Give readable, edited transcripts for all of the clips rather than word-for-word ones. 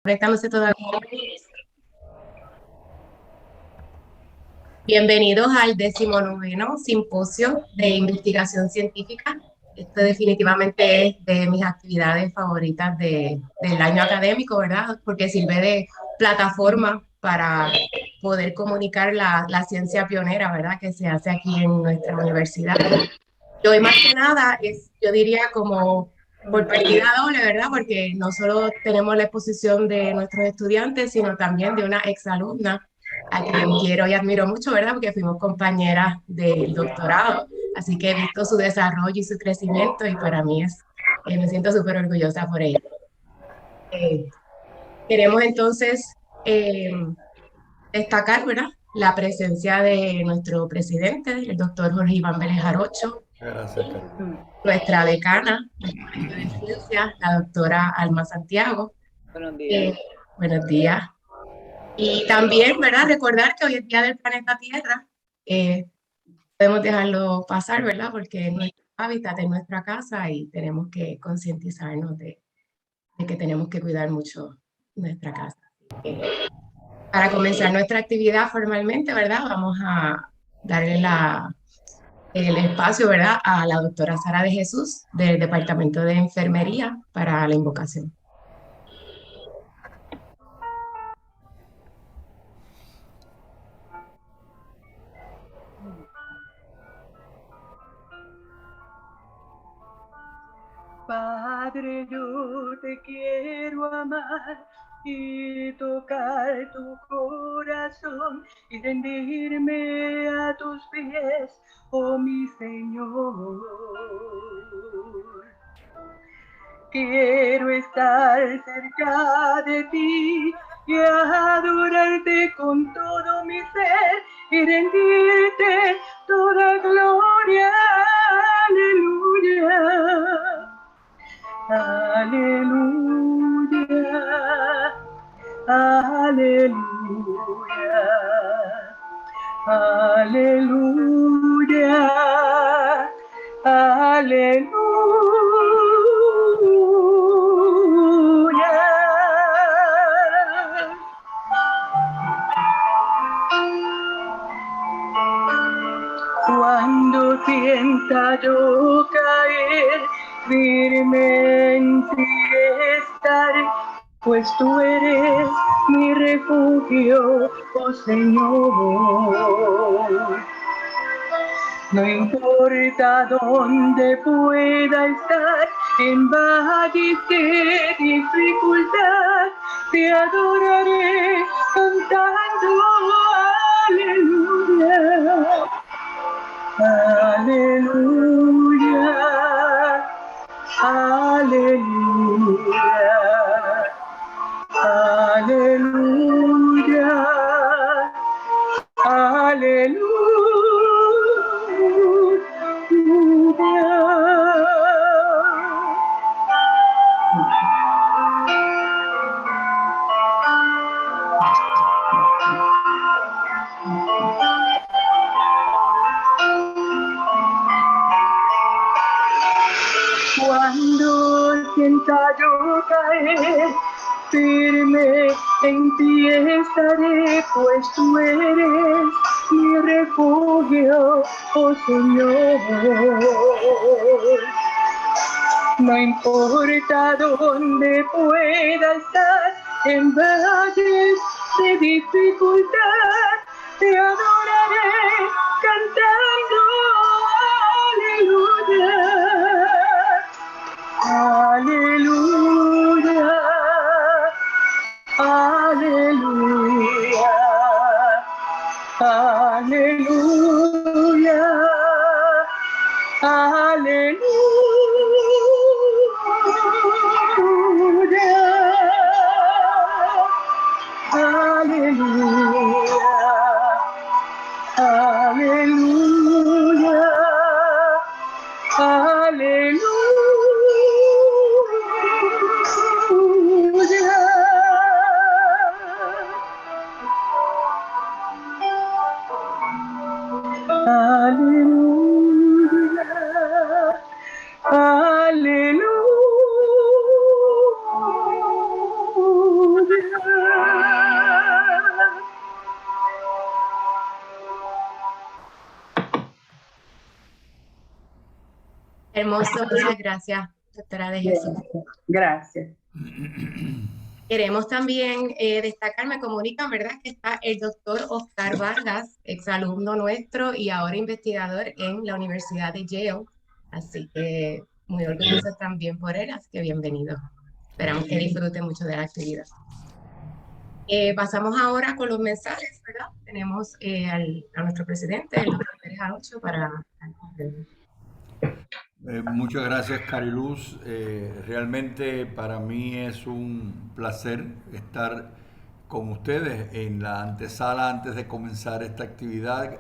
Conectándose todavía. Bienvenidos al 19º Simposio de Investigación Científica. Esto definitivamente es de mis actividades favoritas del año académico, ¿verdad? Porque sirve de plataforma para poder comunicar la ciencia pionera, ¿verdad? Que se hace aquí en nuestra universidad. Y hoy más que nada yo diría como por partida doble, ¿verdad? Porque no solo tenemos la exposición de nuestros estudiantes, sino también de una exalumna a quien quiero y admiro mucho, ¿verdad? Porque fuimos compañeras del doctorado. Así que he visto su desarrollo y su crecimiento y para mí me siento súper orgullosa por ella. Eh, Queremos entonces destacar, ¿verdad? La presencia de nuestro presidente, el doctor Jorge Iván Vélez Jarocho, Gracias, Carmen. nuestra decana de ciencias, la doctora Alma Santiago. Buenos días. Buenos días. Y también, ¿verdad? Recordar que hoy es Día del Planeta Tierra. Podemos dejarlo pasar, ¿verdad? Porque es nuestro hábitat, es nuestra casa y tenemos que concientizarnos de que tenemos que cuidar mucho nuestra casa. Para comenzar nuestra actividad formalmente, ¿verdad? Vamos a darle el espacio, ¿verdad? A la doctora Sara de Jesús del Departamento de Enfermería para la invocación. Padre, yo te quiero amar y tocar tu corazón y rendirme a tus pies, oh mi Señor. Quiero estar cerca de ti y adorarte con todo mi ser y rendirte toda gloria. Aleluya. Aleluya, aleluya, aleluya, aleluya. Cuando sienta yo caer, firme en ti estaré, pues tú eres mi refugio, oh Señor. No importa dónde pueda estar, en valles de dificultad, te adoraré cantando aleluya. Aleluya, aleluya, aleluya, Cuando sienta yo caer, firme en ti estaré, pues tú eres mi refugio, oh Señor. No importa dónde pueda estar, en valles de dificultad, te adoraré cantando aleluya. Aleluya, aleluya, aleluya, aleluya, aleluya. Hermoso, muchas gracias, doctora de Jesús. Gracias. Queremos también destacar, me comunican, ¿verdad?, que está el doctor Oscar Vargas, exalumno nuestro y ahora investigador en la Universidad de Yale. Así que muy orgullosos también por él, así que bienvenido. Esperamos que disfrute mucho de la actividad. Pasamos ahora con los mensajes, ¿verdad? Tenemos a nuestro presidente, el doctor Pérez Jarocho, para... Muchas gracias, Cariluz. Realmente para mí es un placer estar con ustedes en la antesala antes de comenzar esta actividad.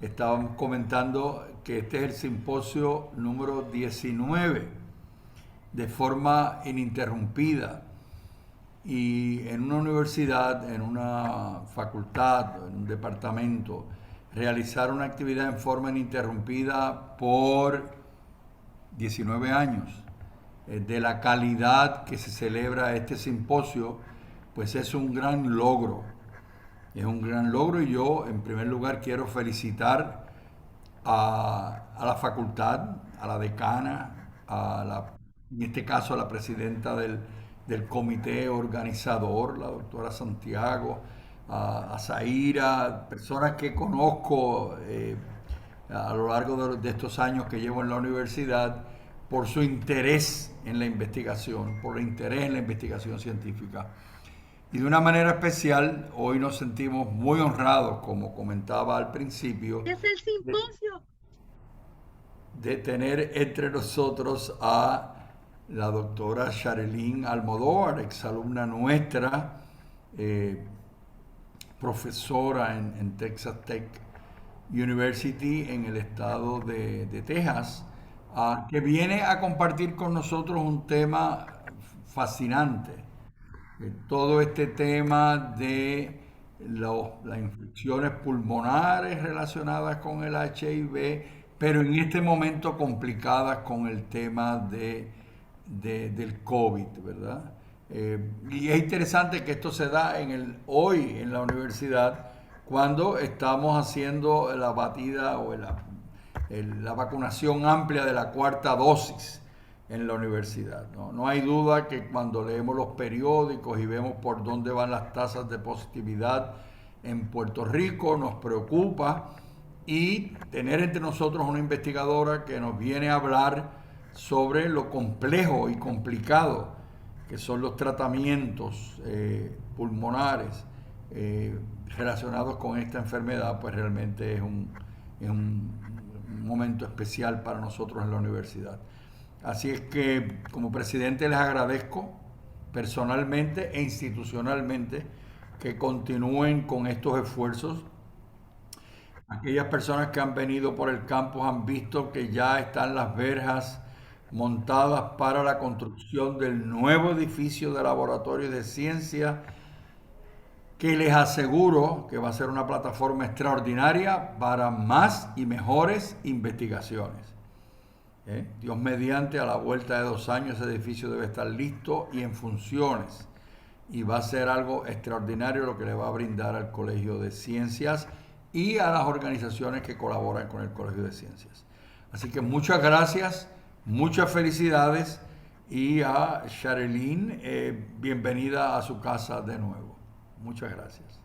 Estábamos comentando que este es el simposio número 19 de forma ininterrumpida. Y en una universidad, en una facultad, en un departamento, realizar una actividad en forma ininterrumpida por 19 años, de la calidad que se celebra este simposio, pues es un gran logro. Es un gran logro y yo en primer lugar quiero felicitar a la facultad, a la decana, en este caso a la presidenta del comité organizador, la doctora Santiago, a Zaira, personas que conozco a lo largo de estos años que llevo en la universidad, por su interés en la investigación, por el interés en la investigación científica. Y de una manera especial, hoy nos sentimos muy honrados, como comentaba al principio, es el simposio, de tener entre nosotros a la doctora Sharelyn Almodóvar, exalumna nuestra, profesora en Texas Tech University en el estado de Texas, que viene a compartir con nosotros un tema fascinante. Todo este tema de las infecciones pulmonares relacionadas con el HIV, pero en este momento complicadas con el tema del COVID, ¿verdad? Y es interesante que esto se da hoy en la universidad cuando estamos haciendo la batida o la vacunación amplia de la cuarta dosis en la universidad. No hay duda que cuando leemos los periódicos y vemos por dónde van las tasas de positividad en Puerto Rico, nos preocupa, y tener entre nosotros una investigadora que nos viene a hablar sobre lo complejo y complicado que son los tratamientos pulmonares relacionados con esta enfermedad, pues realmente es un momento especial para nosotros en la universidad. Así es que como presidente les agradezco personalmente e institucionalmente que continúen con estos esfuerzos. Aquellas personas que han venido por el campus han visto que ya están las verjas montadas para la construcción del nuevo edificio de laboratorio de ciencia, que les aseguro que va a ser una plataforma extraordinaria para más y mejores investigaciones. Dios mediante, a la vuelta de 2 años ese edificio debe estar listo y en funciones, y va a ser algo extraordinario lo que le va a brindar al Colegio de Ciencias y a las organizaciones que colaboran con el Colegio de Ciencias. Así que muchas gracias, muchas felicidades, y a Sharelyn, bienvenida a su casa de nuevo. Muchas gracias.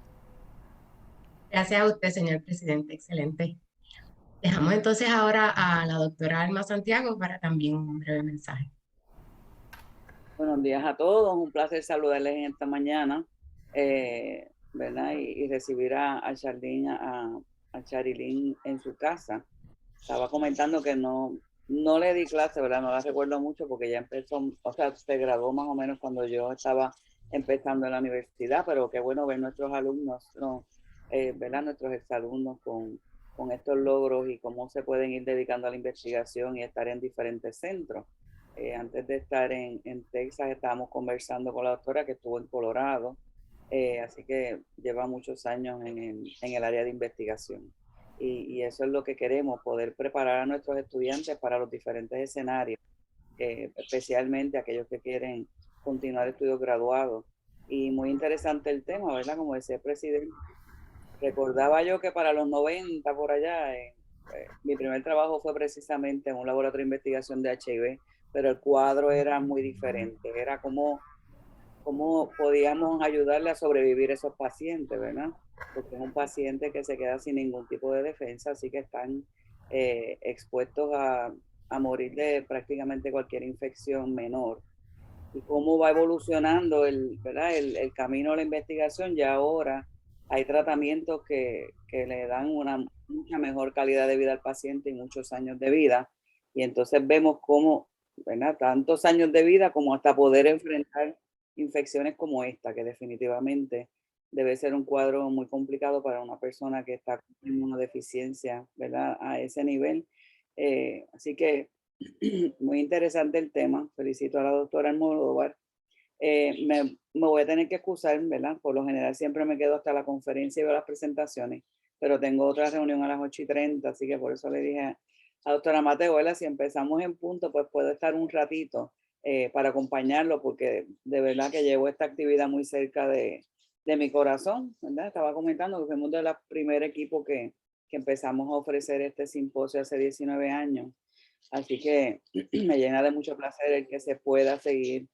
Gracias a usted, señor presidente, excelente. Dejamos entonces ahora a la doctora Alma Santiago para también un breve mensaje. Buenos días a todos, un placer saludarles en esta mañana, ¿verdad? Y recibir a Charilyn en su casa. Estaba comentando que no le di clase, ¿verdad? No la recuerdo mucho porque ya empezó, o sea, se graduó más o menos cuando yo estaba empezando en la universidad, pero qué bueno ver nuestros alumnos, ¿verdad? Nuestros exalumnos con estos logros y cómo se pueden ir dedicando a la investigación y estar en diferentes centros. Antes de estar en Texas estábamos conversando con la doctora que estuvo en Colorado, así que lleva muchos años en el área de investigación. Y eso es lo que queremos, poder preparar a nuestros estudiantes para los diferentes escenarios, especialmente aquellos que quieren continuar estudios graduados. Y muy interesante el tema, ¿verdad? Como decía el presidente, recordaba yo que para los 90 por allá, mi primer trabajo fue precisamente en un laboratorio de investigación de HIV, pero el cuadro era muy diferente, era cómo podíamos ayudarle a sobrevivir a esos pacientes, ¿verdad? Porque es un paciente que se queda sin ningún tipo de defensa, así que están expuestos a morir de prácticamente cualquier infección menor. Y cómo va evolucionando ¿verdad? El camino a la investigación, ya ahora hay tratamientos que le dan una mucha mejor calidad de vida al paciente y muchos años de vida. Y entonces vemos cómo, ¿verdad? Tantos años de vida como hasta poder enfrentar infecciones como esta, que definitivamente debe ser un cuadro muy complicado para una persona que está con una deficiencia, ¿verdad? A ese nivel. Así que muy interesante el tema. Felicito a la doctora Almodóvar. Me voy a tener que excusar, ¿verdad? Por lo general siempre me quedo hasta la conferencia y veo las presentaciones, pero tengo otra reunión a las 8:30, así que por eso le dije a la doctora Mateo, ¿verdad? Si empezamos en punto, pues puedo estar un ratito para acompañarlo, porque de verdad que llevo esta actividad muy cerca de mi corazón, ¿verdad? Estaba comentando que fuimos del primer equipo que empezamos a ofrecer este simposio hace 19 años. Así que me llena de mucho placer el que se pueda seguir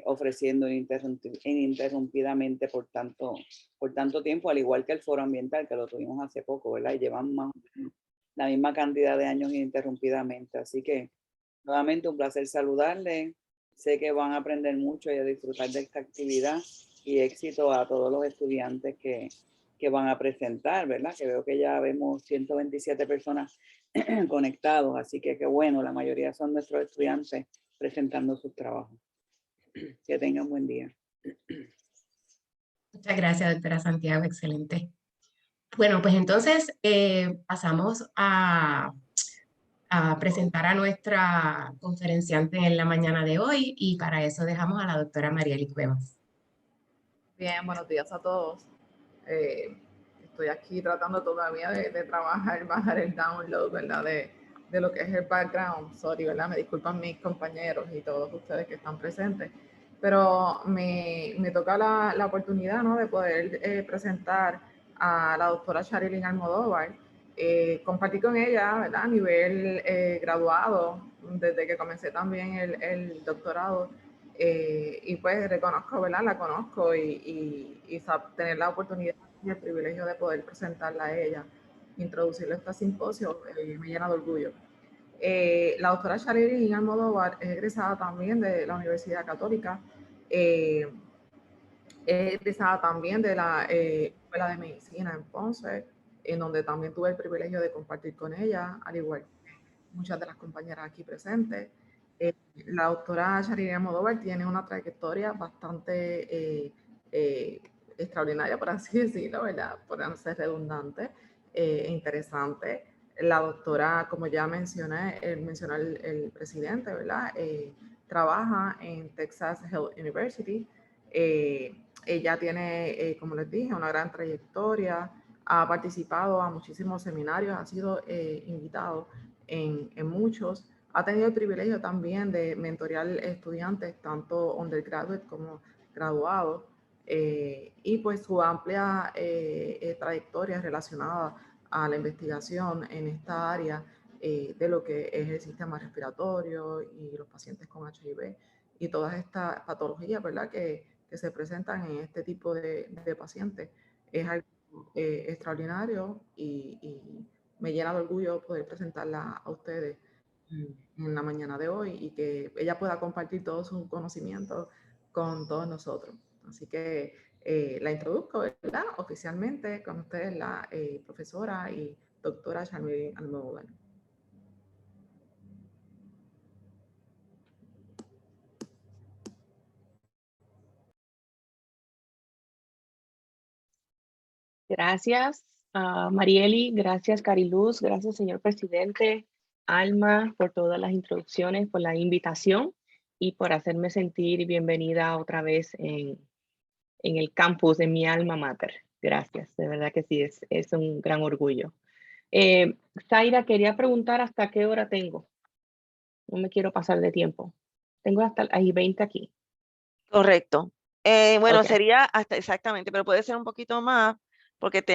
ofreciendo ininterrumpidamente por tanto tiempo, al igual que el foro ambiental que lo tuvimos hace poco, ¿verdad? Y llevamos más o menos la misma cantidad de años ininterrumpidamente. Así que nuevamente un placer saludarle. Sé que van a aprender mucho y a disfrutar de esta actividad, y éxito a todos los estudiantes que van a presentar, ¿verdad? Que veo que ya vemos 127 personas conectados, así que qué bueno, la mayoría son nuestros estudiantes presentando sus trabajos. Que tengan buen día. Muchas gracias, doctora Santiago, excelente. Bueno, pues entonces pasamos a presentar a nuestra conferenciante en la mañana de hoy, y para eso dejamos a la doctora Marieli Cuevas. Bien, buenos días a todos. Estoy aquí tratando todavía de trabajar, bajar el download, ¿verdad? De lo que es el background. Sorry, ¿verdad? Me disculpan mis compañeros y todos ustedes que están presentes. Pero me toca la oportunidad, ¿no? De poder presentar a la doctora Sharilyn Almodóvar. Compartí con ella, ¿verdad? A nivel graduado, desde que comencé también el doctorado. Y pues reconozco, ¿verdad? La conozco y tener la oportunidad y el privilegio de poder presentarla a ella, introducirle a este simposio, me llena de orgullo. La doctora Sharilyn Almodóvar es egresada también de la Universidad Católica, es egresada también de la Escuela de Medicina en Ponce, en donde también tuve el privilegio de compartir con ella, al igual que muchas de las compañeras aquí presentes. La doctora Sharilyn Almodóvar tiene una trayectoria bastante extraordinaria, por así decirlo, ¿verdad? Por no ser redundante, interesante. La doctora, como ya mencioné, mencionó el presidente, ¿verdad? Trabaja en Texas Health University. Ella tiene, como les dije, una gran trayectoria, ha participado a muchísimos seminarios, ha sido invitado en muchos. Ha tenido el privilegio también de mentorear estudiantes, tanto undergraduate como graduados, y pues su amplia trayectoria relacionada a la investigación en esta área de lo que es el sistema respiratorio y los pacientes con HIV y todas estas patologías, ¿verdad?, que se presentan en este tipo de pacientes. Es algo extraordinario y me llena de orgullo poder presentarla a ustedes en la mañana de hoy y que ella pueda compartir todo su conocimiento con todos nosotros. Así que la introduzco, ¿verdad?, oficialmente con ustedes, la profesora y doctora Sharilyn Almodóvar. Gracias, Marieli, gracias, Cariluz, gracias, señor presidente, Alma, por todas las introducciones, por la invitación y por hacerme sentir bienvenida otra vez en el campus de mi alma mater. Gracias, de verdad que sí, es un gran orgullo. Zaira, quería preguntar hasta qué hora tengo. No me quiero pasar de tiempo. Tengo hasta las 20 aquí. Correcto. Bueno, Ok. sería hasta exactamente, pero puede ser un poquito más, porque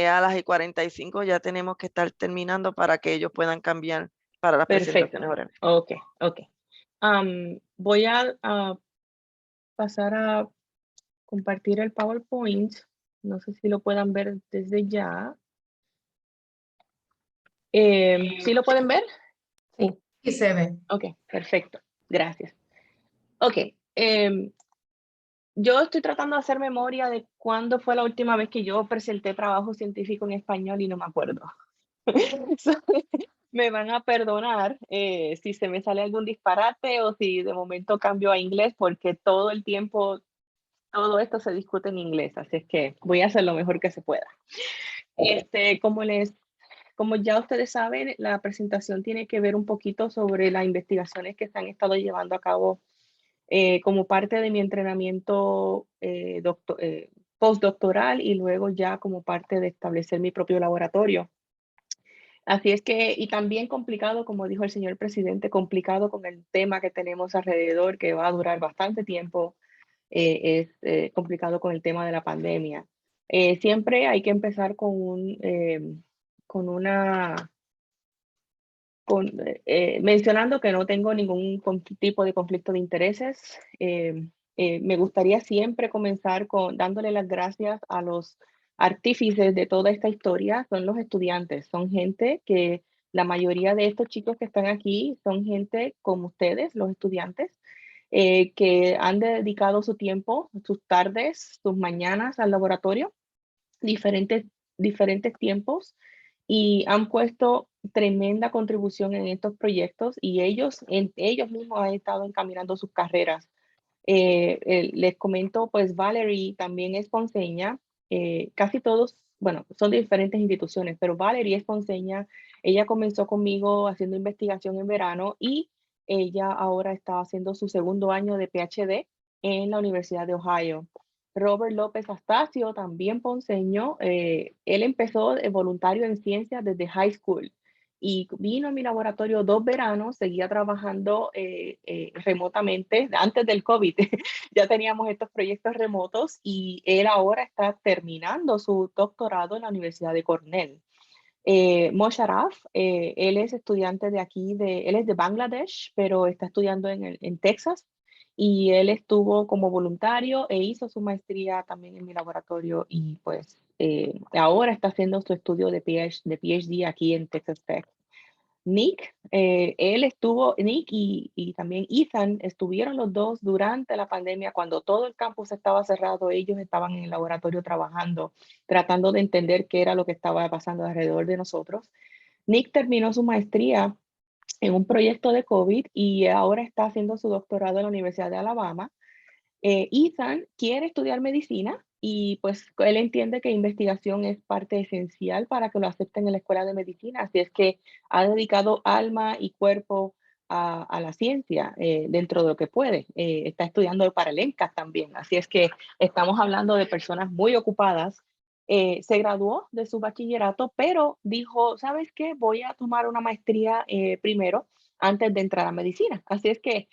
a las 45 ya tenemos que estar terminando para que ellos puedan cambiar para las Perfecto. presentaciones orales. Ok, ok. Voy a pasar a compartir el PowerPoint. No sé si lo puedan ver desde ya. ¿Sí lo pueden ver? Sí, y se ve. Ok, perfecto. Gracias. Ok. Yo estoy tratando de hacer memoria de cuándo fue la última vez que yo presenté trabajo científico en español y no me acuerdo. So, me van a perdonar si se me sale algún disparate o si de momento cambio a inglés, porque todo el tiempo todo esto se discute en inglés, así es que voy a hacer lo mejor que se pueda. Como ya ustedes saben, la presentación tiene que ver un poquito sobre las investigaciones que se han estado llevando a cabo como parte de mi entrenamiento postdoctoral y luego ya como parte de establecer mi propio laboratorio. Así es que, y también complicado, como dijo el señor presidente, complicado con el tema que tenemos alrededor, que va a durar bastante tiempo, es complicado con el tema de la pandemia. Siempre hay que empezar con mencionando que no tengo ningún tipo de conflicto de intereses. Me gustaría siempre comenzar dándole las gracias a los artífices de toda esta historia, son los estudiantes, son gente que la mayoría de estos chicos que están aquí son gente como ustedes, los estudiantes, que han dedicado su tiempo, sus tardes, sus mañanas al laboratorio, diferentes, diferentes tiempos, y han puesto tremenda contribución en estos proyectos y ellos mismos han estado encaminando sus carreras. Les comento, pues Valerie también es ponceña, casi todos, bueno, son de diferentes instituciones, pero Valerie es ponceña, ella comenzó conmigo haciendo investigación en verano y ella ahora está haciendo su segundo año de PhD en la Universidad de Ohio. Robert López Astacio, también ponceño, él empezó de voluntario en ciencias desde high school y vino a mi laboratorio 2 veranos, seguía trabajando remotamente antes del COVID. Ya teníamos estos proyectos remotos y él ahora está terminando su doctorado en la Universidad de Cornell. Mosharraf, él es estudiante de aquí, él es de Bangladesh, pero está estudiando en Texas y él estuvo como voluntario e hizo su maestría también en mi laboratorio y pues ahora está haciendo su estudio de PhD aquí en Texas Tech. Nick, Nick y también Ethan estuvieron los dos durante la pandemia cuando todo el campus estaba cerrado, ellos estaban en el laboratorio trabajando, tratando de entender qué era lo que estaba pasando alrededor de nosotros. Nick terminó su maestría en un proyecto de COVID y ahora está haciendo su doctorado en la Universidad de Alabama. Ethan quiere estudiar medicina y pues él entiende que investigación es parte esencial para que lo acepten en la escuela de medicina, así es que ha dedicado alma y cuerpo a la ciencia dentro de lo que puede. Está estudiando para el ENCAS también, así es que estamos hablando de personas muy ocupadas. Se graduó de su bachillerato, pero dijo, ¿sabes qué? Voy a tomar una maestría primero antes de entrar a medicina. Así es que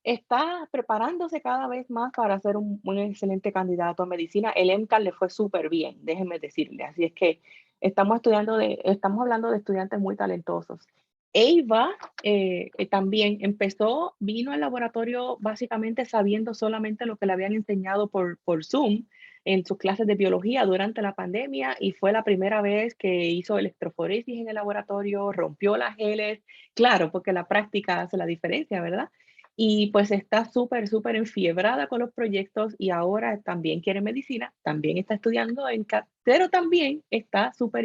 está preparándose cada vez más para ser un excelente candidato a medicina. El MCAT le fue súper bien, déjenme decirle. Así es que estamos hablando de estudiantes muy talentosos. Eva también vino al laboratorio básicamente sabiendo solamente lo que le habían enseñado por Zoom en sus clases de biología durante la pandemia y fue la primera vez que hizo electroforesis en el laboratorio, rompió las geles, claro, porque la práctica hace la diferencia, ¿verdad? Y pues está súper enfiebrada con los proyectos y ahora también quiere medicina, también está estudiando pero también está súper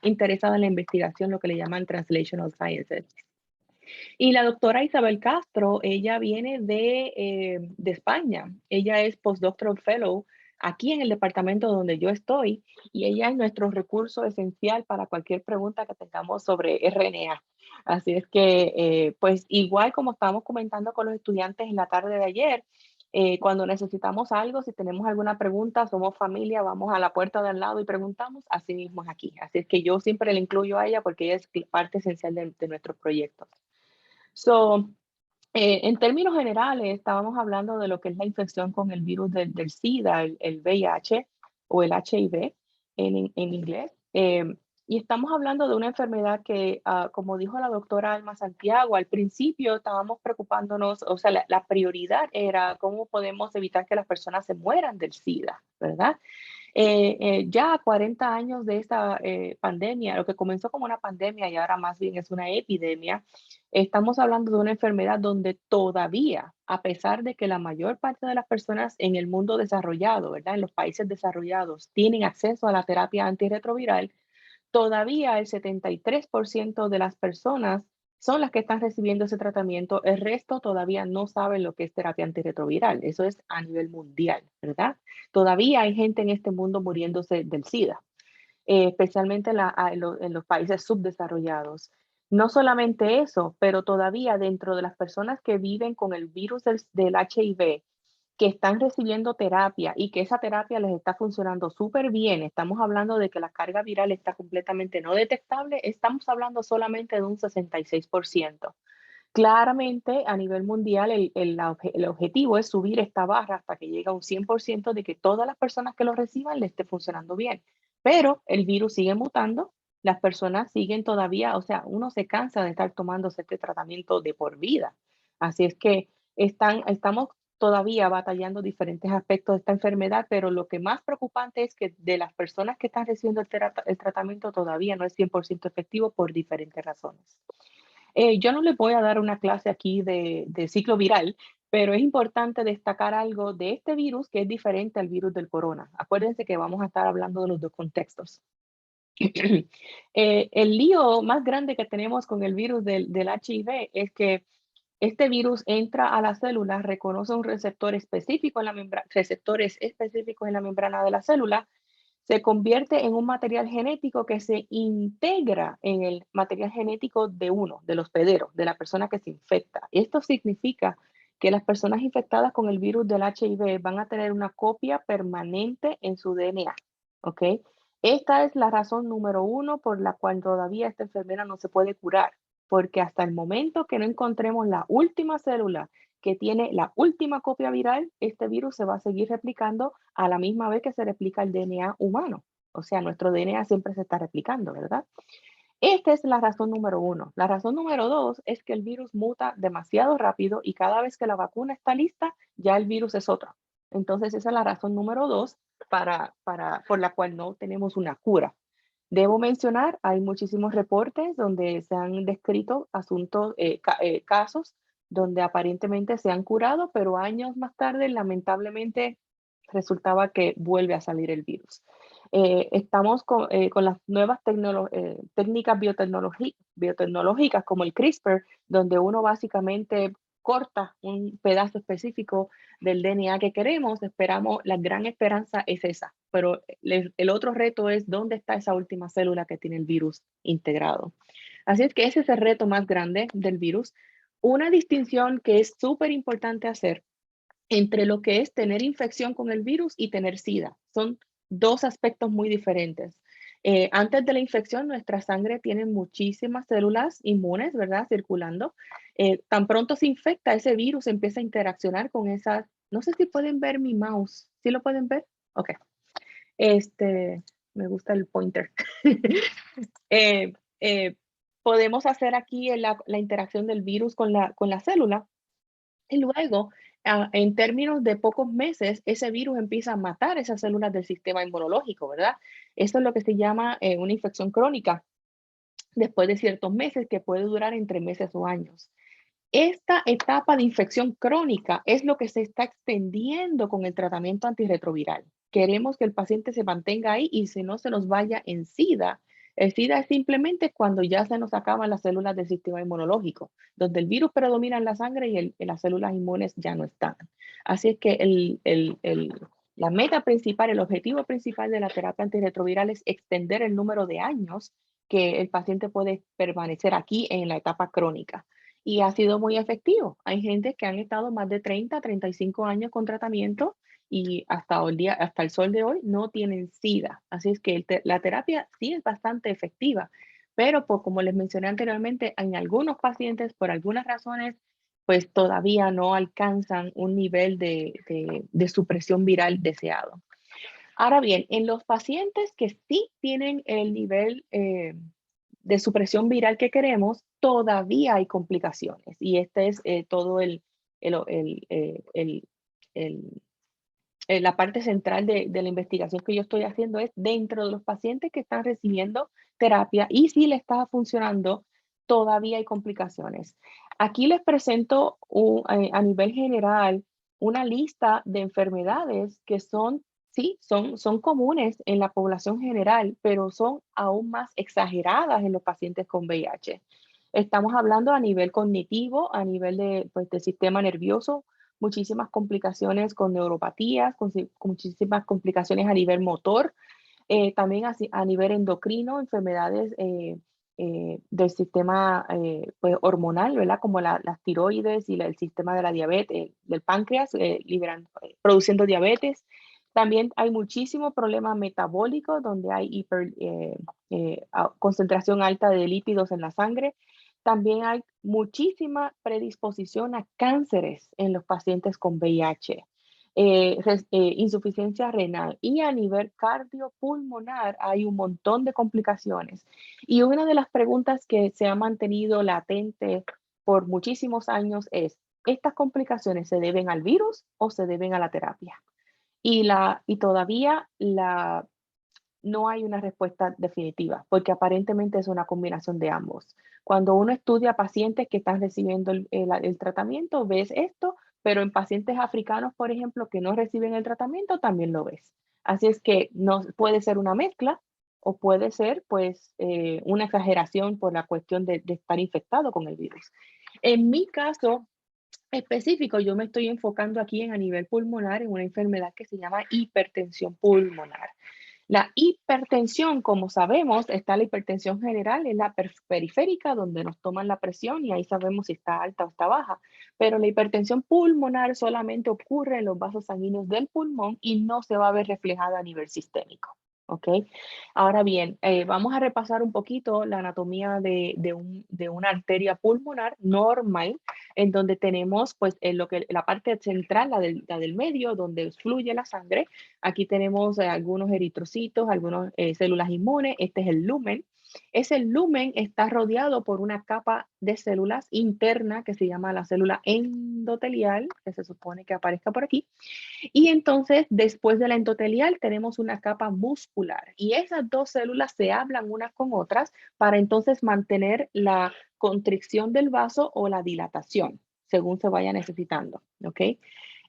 interesada en la investigación, lo que le llaman Translational Sciences. Y la doctora Isabel Castro, ella viene de España. Ella es postdoctoral fellow aquí en el departamento donde yo estoy y ella es nuestro recurso esencial para cualquier pregunta que tengamos sobre RNA. Así es que, pues igual como estábamos comentando con los estudiantes en la tarde de ayer, cuando necesitamos algo, si tenemos alguna pregunta, somos familia, vamos a la puerta de al lado y preguntamos, así mismo es aquí. Así es que yo siempre le incluyo a ella porque ella es parte esencial de nuestros proyectos. So, en términos generales, estábamos hablando de lo que es la infección con el virus del SIDA, el VIH o el HIV. en inglés. Y estamos hablando de una enfermedad que, como dijo la doctora Alma Santiago, al principio estábamos preocupándonos, o sea, la prioridad era cómo podemos evitar que las personas se mueran del SIDA, ¿verdad? Ya a 40 años de esta pandemia, lo que comenzó como una pandemia y ahora más bien es una epidemia, estamos hablando de una enfermedad donde todavía, a pesar de que la mayor parte de las personas en el mundo desarrollado, ¿verdad? En los países desarrollados, tienen acceso a la terapia antirretroviral, todavía el 73% de las personas son las que están recibiendo ese tratamiento. El resto todavía no saben lo que es terapia antirretroviral. Eso es a nivel mundial, ¿verdad? Todavía hay gente en este mundo muriéndose del SIDA, especialmente en los países subdesarrollados. No solamente eso, pero todavía dentro de las personas que viven con el virus del HIV, que están recibiendo terapia y que esa terapia les está funcionando súper bien, estamos hablando de que la carga viral está completamente no detectable, estamos hablando solamente de un 66%. Claramente, a nivel mundial, el objetivo es subir esta barra hasta que llegue a un 100% de que todas las personas que lo reciban le esté funcionando bien. Pero el virus sigue mutando, las personas siguen todavía, o sea, uno se cansa de estar tomándose este tratamiento de por vida. Así es que estamos todavía batallando diferentes aspectos de esta enfermedad, pero lo que más preocupante es que de las personas que están recibiendo el tratamiento todavía no es 100% efectivo por diferentes razones. Yo no les voy a dar una clase aquí de ciclo viral, pero es importante destacar algo de este virus que es diferente al virus del corona. Acuérdense que vamos a estar hablando de los dos contextos. El lío más grande que tenemos con el virus del HIV es que este virus entra a la célula, reconoce un receptor específico en la receptores específicos en la membrana de la célula, se convierte en un material genético que se integra en el material genético de uno, del hospedero, de la persona que se infecta. Esto significa que las personas infectadas con el virus del HIV van a tener una copia permanente en su DNA, ¿ok? Esta es la razón número uno por la cual todavía esta enfermedad no se puede curar, porque hasta el momento que no encontremos la última célula que tiene la última copia viral, este virus se va a seguir replicando a la misma vez que se replica el DNA humano. O sea, nuestro DNA siempre se está replicando, ¿verdad? Esta es la razón número uno. La razón número dos es que el virus muta demasiado rápido y cada vez que la vacuna está lista, ya el virus es otro. Entonces, esa es la razón número dos por la cual no tenemos una cura. Debo mencionar, hay muchísimos reportes donde se han descrito casos donde aparentemente se han curado, pero años más tarde, lamentablemente, resultaba que vuelve a salir el virus. Estamos con las nuevas técnicas biotecnológicas como el CRISPR, donde uno básicamente corta un pedazo específico del DNA que queremos. Esperamos, la gran esperanza es esa, pero el otro reto es dónde está esa última célula que tiene el virus integrado. Así es que ese es el reto más grande del virus. Una distinción que es súper importante hacer entre lo que es tener infección con el virus y tener SIDA. Son dos aspectos muy diferentes. Antes de la infección, nuestra sangre tiene muchísimas células inmunes, ¿verdad? Circulando. Tan pronto se infecta, ese virus empieza a interaccionar con esas. No sé si pueden ver mi mouse. ¿Sí lo pueden ver? Ok. Me gusta el pointer. Eh, eh, Podemos hacer aquí la interacción del virus con la célula y luego, en términos de pocos meses, ese virus empieza a matar esas células del sistema inmunológico, ¿verdad? Eso es lo que se llama una infección crónica después de ciertos meses que puede durar entre meses o años. Esta etapa de infección crónica es lo que se está extendiendo con el tratamiento antirretroviral. Queremos que el paciente se mantenga ahí y si no se nos vaya en SIDA. El SIDA es simplemente cuando ya se nos acaban las células del sistema inmunológico, donde el virus predomina en la sangre y las células inmunes ya no están. Así es que la meta principal, el objetivo principal de la terapia antirretroviral es extender el número de años que el paciente puede permanecer aquí en la etapa crónica. Y ha sido muy efectivo. Hay gente que han estado más de 30, 35 años con tratamiento y hasta el sol de hoy no tienen SIDA. Así es que la terapia sí es bastante efectiva, pero como les mencioné anteriormente, en algunos pacientes, por algunas razones, pues todavía no alcanzan un nivel de supresión viral deseado. Ahora bien, en los pacientes que sí tienen el nivel de supresión viral que queremos, todavía hay complicaciones. Y este es todo el- la parte central de la investigación que yo estoy haciendo es dentro de los pacientes que están recibiendo terapia y si le está funcionando, todavía hay complicaciones. Aquí les presento a nivel general una lista de enfermedades que son, sí, son comunes en la población general, pero son aún más exageradas en los pacientes con VIH. Estamos hablando a nivel cognitivo, a nivel de, pues, del sistema nervioso, muchísimas complicaciones con neuropatías, con muchísimas complicaciones a nivel motor, también a nivel endocrino, enfermedades del sistema pues, hormonal, ¿verdad? Como las tiroides y el sistema de la diabetes, del páncreas, produciendo diabetes. También hay muchísimos problemas metabólicos donde hay concentración alta de lípidos en la sangre. También hay muchísima predisposición a cánceres en los pacientes con VIH, insuficiencia renal y a nivel cardiopulmonar hay un montón de complicaciones. Y una de las preguntas que se ha mantenido latente por muchísimos años es, ¿estas complicaciones se deben al virus o se deben a la terapia? Y todavía no hay una respuesta definitiva, porque aparentemente es una combinación de ambos. Cuando uno estudia pacientes que están recibiendo el tratamiento, ves esto, pero en pacientes africanos, por ejemplo, que no reciben el tratamiento, también lo ves. Así es que no puede ser una mezcla o puede ser pues una exageración por la cuestión de estar infectado con el virus. En mi caso específico, yo me estoy enfocando aquí a nivel pulmonar en una enfermedad que se llama hipertensión pulmonar. La hipertensión, como sabemos, está la hipertensión general, es la periférica, donde nos toman la presión y ahí sabemos si está alta o está baja. Pero la hipertensión pulmonar solamente ocurre en los vasos sanguíneos del pulmón y no se va a ver reflejada a nivel sistémico. ¿Ok? Ahora bien, vamos a repasar un poquito la anatomía de una arteria pulmonar normal, en donde tenemos pues la parte central, la del medio, donde fluye la sangre. Aquí tenemos algunos eritrocitos, algunas células inmunes. Este es el lumen. Ese lumen está rodeado por una capa de células interna que se llama la célula endotelial, que se supone que aparezca por aquí. Y entonces, después de la endotelial, tenemos una capa muscular. Y esas dos células se hablan unas con otras para entonces mantener la constricción del vaso o la dilatación, según se vaya necesitando. ¿Ok?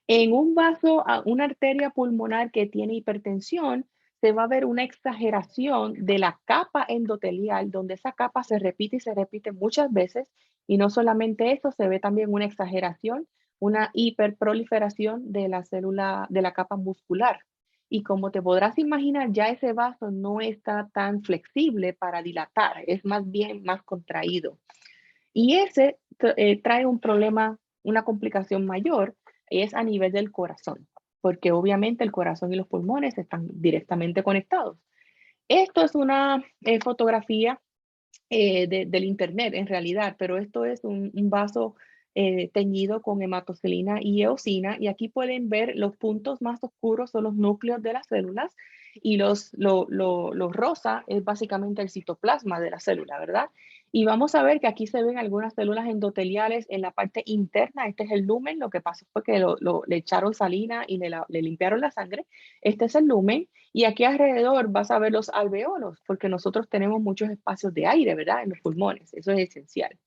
En un vaso, una arteria pulmonar que tiene hipertensión, se va a ver una exageración de la capa endotelial, donde esa capa se repite y se repite muchas veces. Y no solamente eso, se ve también una exageración, una hiperproliferación de la célula, de la capa muscular. Y como te podrás imaginar, ya ese vaso no está tan flexible para dilatar, es más bien más contraído. Y ese trae un problema, una complicación mayor, es a nivel del corazón, porque obviamente el corazón y los pulmones están directamente conectados. Esto es una fotografía del internet en realidad, pero esto es un vaso teñido con hematocilina y eosina, y aquí pueden ver los puntos más oscuros son los núcleos de las células y lo rosa es básicamente el citoplasma de la célula, ¿verdad? Y vamos a ver que aquí se ven algunas células endoteliales en la parte interna. Este es el lumen. Lo que pasó fue que le echaron salina y le limpiaron la sangre. Este es el lumen. Y aquí alrededor vas a ver los alveolos, porque nosotros tenemos muchos espacios de aire, ¿verdad? En los pulmones. Eso es esencial.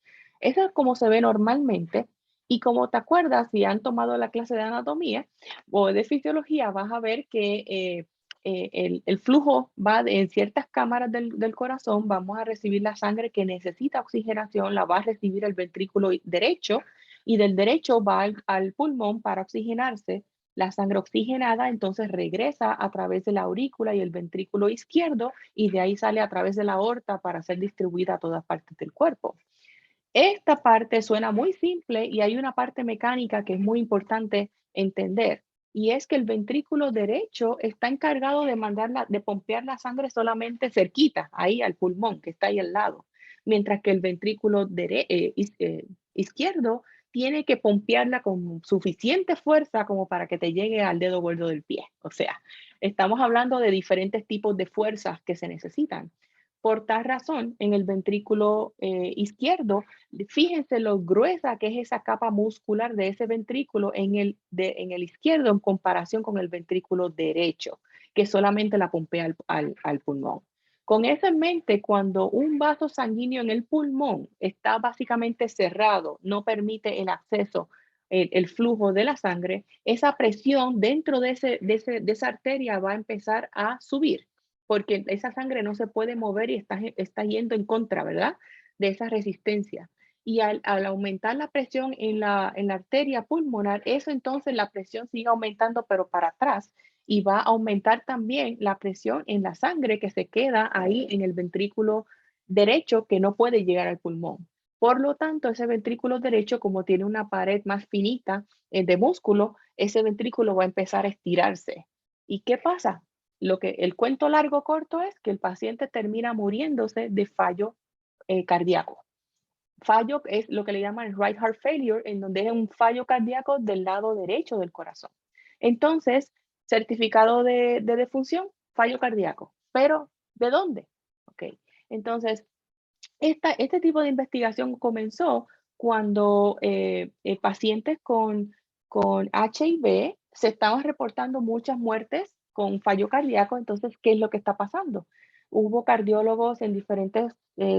Eso es como se ve normalmente. Y como te acuerdas, si han tomado la clase de anatomía o de fisiología, vas a ver que el flujo va en ciertas cámaras del corazón, vamos a recibir la sangre que necesita oxigenación, la va a recibir el ventrículo derecho y del derecho va al pulmón para oxigenarse. La sangre oxigenada entonces regresa a través de la aurícula y el ventrículo izquierdo y de ahí sale a través de la aorta para ser distribuida a todas partes del cuerpo. Esta parte suena muy simple y hay una parte mecánica que es muy importante entender. Y es que el ventrículo derecho está encargado de pompear la sangre solamente cerquita, ahí al pulmón, que está ahí al lado. Mientras que el ventrículo izquierdo tiene que pompearla con suficiente fuerza como para que te llegue al dedo gordo del pie. O sea, estamos hablando de diferentes tipos de fuerzas que se necesitan. Por tal razón, en el ventrículo izquierdo, fíjense lo gruesa que es esa capa muscular de ese ventrículo en el izquierdo en comparación con el ventrículo derecho, que solamente la pompea al pulmón. Con eso en mente, cuando un vaso sanguíneo en el pulmón está básicamente cerrado, no permite el acceso, el flujo de la sangre, esa presión dentro de esa arteria va a empezar a subir, porque esa sangre no se puede mover y está yendo en contra, ¿verdad? De esa resistencia. Y al aumentar la presión en la arteria pulmonar, eso entonces la presión sigue aumentando, pero para atrás, y va a aumentar también la presión en la sangre que se queda ahí en el ventrículo derecho que no puede llegar al pulmón. Por lo tanto, ese ventrículo derecho, como tiene una pared más finita de músculo, ese ventrículo va a empezar a estirarse. ¿Y qué pasa? El cuento largo corto es que el paciente termina muriéndose de fallo cardíaco. Fallo es lo que le llaman right heart failure, en donde es un fallo cardíaco del lado derecho del corazón. Entonces, certificado de defunción, fallo cardíaco. Pero, ¿de dónde? Ok. Entonces, este tipo de investigación comenzó cuando pacientes con HIV se estaban reportando muchas muertes con fallo cardíaco. Entonces, ¿qué es lo que está pasando? Hubo cardiólogos en diferentes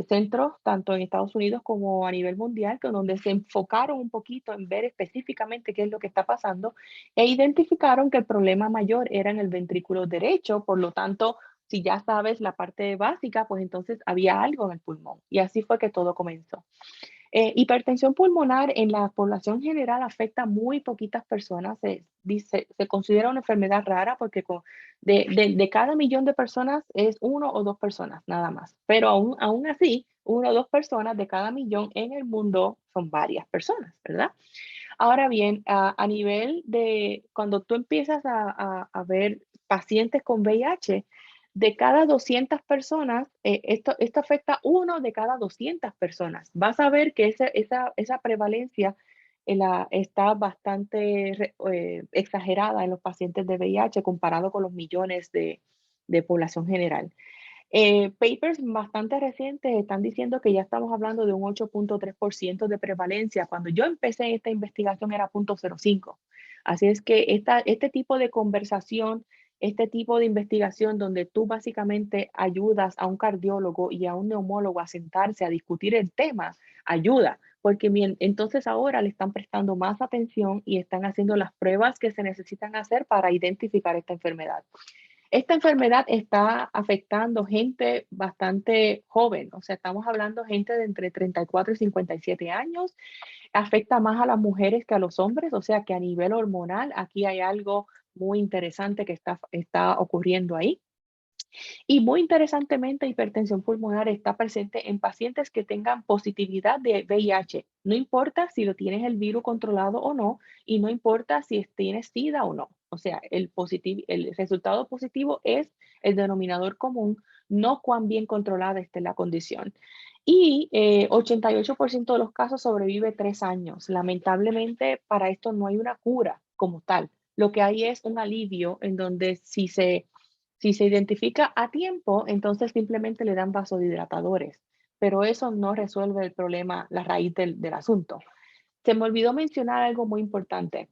centros, tanto en Estados Unidos como a nivel mundial, donde se enfocaron un poquito en ver específicamente qué es lo que está pasando e identificaron que el problema mayor era en el ventrículo derecho. Por lo tanto, si ya sabes la parte básica, pues entonces había algo en el pulmón. Y así fue que todo comenzó. Hipertensión pulmonar en la población general afecta a muy poquitas personas. Se considera una enfermedad rara porque de cada 1.000.000 de personas es 1 o 2 personas, nada más. Pero aún así, 1 o 2 personas de cada 1.000.000 en el mundo son varias personas, ¿verdad? Ahora bien, a nivel de cuando tú empiezas a ver pacientes con VIH, de cada 200 personas, esto afecta a 1 de cada 200 personas. Vas a ver que esa prevalencia está bastante exagerada en los pacientes de VIH comparado con los millones de población general. Papers bastante recientes están diciendo que ya estamos hablando de un 8.3% de prevalencia. Cuando yo empecé esta investigación era 0.05. Así es que este tipo de conversación, este tipo de investigación donde tú básicamente ayudas a un cardiólogo y a un neumólogo a sentarse a discutir el tema, ayuda, porque entonces ahora le están prestando más atención y están haciendo las pruebas que se necesitan hacer para identificar esta enfermedad. Esta enfermedad está afectando gente bastante joven, o sea, estamos hablando de gente de entre 34 y 57 años, afecta más a las mujeres que a los hombres, o sea que a nivel hormonal aquí hay algo muy interesante que está ocurriendo ahí. Y muy interesantemente, hipertensión pulmonar está presente en pacientes que tengan positividad de VIH. No importa si lo tienes el virus controlado o no, y no importa si tienes SIDA o no. O sea, el resultado positivo es el denominador común, no cuán bien controlada esté la condición. Y 88% de los casos sobrevive 3 años. Lamentablemente, para esto no hay una cura como tal. Lo que hay es un alivio en donde si se identifica a tiempo, entonces simplemente le dan vasodilatadores, pero eso no resuelve el problema, la raíz del asunto. Se me olvidó mencionar algo muy importante.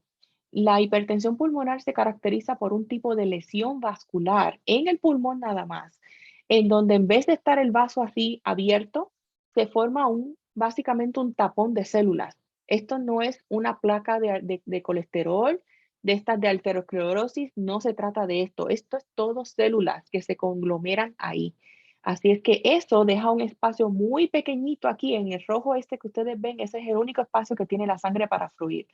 La hipertensión pulmonar se caracteriza por un tipo de lesión vascular en el pulmón nada más, en donde en vez de estar el vaso así abierto, se forma básicamente un tapón de células. Esto no es una placa de colesterol, de estas de arteriosclerosis, no se trata de esto. Esto es todo células que se conglomeran ahí. Así es que eso deja un espacio muy pequeñito aquí en el rojo que ustedes ven, ese es el único espacio que tiene la sangre para fluir.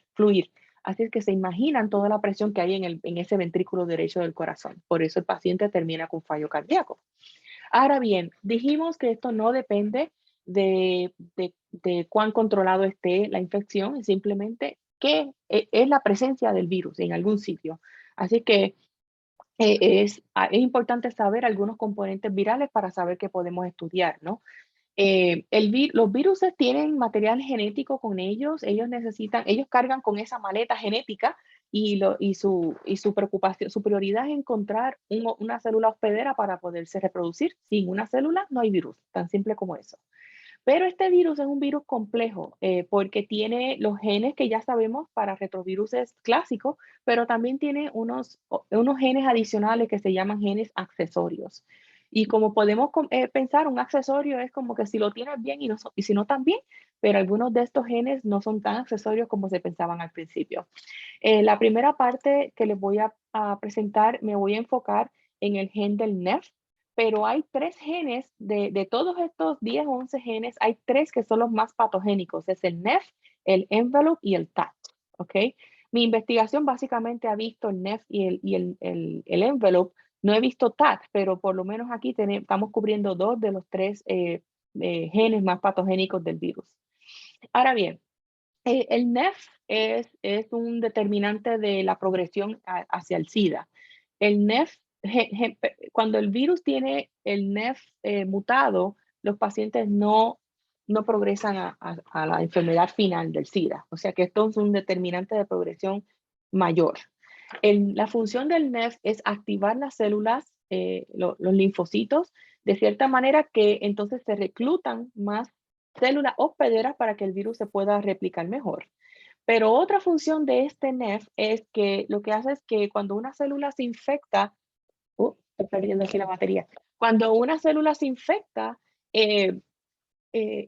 Así es que se imaginan toda la presión que hay en ese ventrículo derecho del corazón. Por eso el paciente termina con fallo cardíaco. Ahora bien, dijimos que esto no depende de cuán controlado esté la infección, es simplemente que es la presencia del virus en algún sitio. Así que es importante saber algunos componentes virales para saber qué podemos estudiar, ¿no? Los virus tienen material genético con ellos, ellos cargan con esa maleta genética y su preocupación, su prioridad es encontrar una célula hospedera para poderse reproducir. Sin una célula no hay virus, tan simple como eso. Pero este virus es un virus complejo porque tiene los genes que ya sabemos para retroviruses clásicos, pero también tiene unos genes adicionales que se llaman genes accesorios. Y como podemos pensar, un accesorio es como que si lo tienes bien y si no también, pero algunos de estos genes no son tan accesorios como se pensaban al principio. La primera parte que les voy a presentar, me voy a enfocar en el gen del NEF, pero hay 3 genes, de todos estos 10 o 11 genes, hay 3 que son los más patogénicos, es el NEF, el envelope y el TAT, ¿ok? Mi investigación básicamente ha visto el NEF y el envelope, no he visto TAT, pero por lo menos aquí estamos cubriendo 2 de los 3 genes más patogénicos del virus. Ahora bien, el NEF es un determinante de la progresión hacia el SIDA. El NEF, cuando el virus tiene el NEF mutado, los pacientes no progresan a la enfermedad final del SIDA. O sea que esto es un determinante de progresión mayor. La función del NEF es activar las células, los linfocitos, de cierta manera que entonces se reclutan más células hospederas para que el virus se pueda replicar mejor. Pero otra función de este NEF es que lo que hace es que cuando una célula se infecta, estoy perdiendo aquí la batería. Cuando una célula se infecta,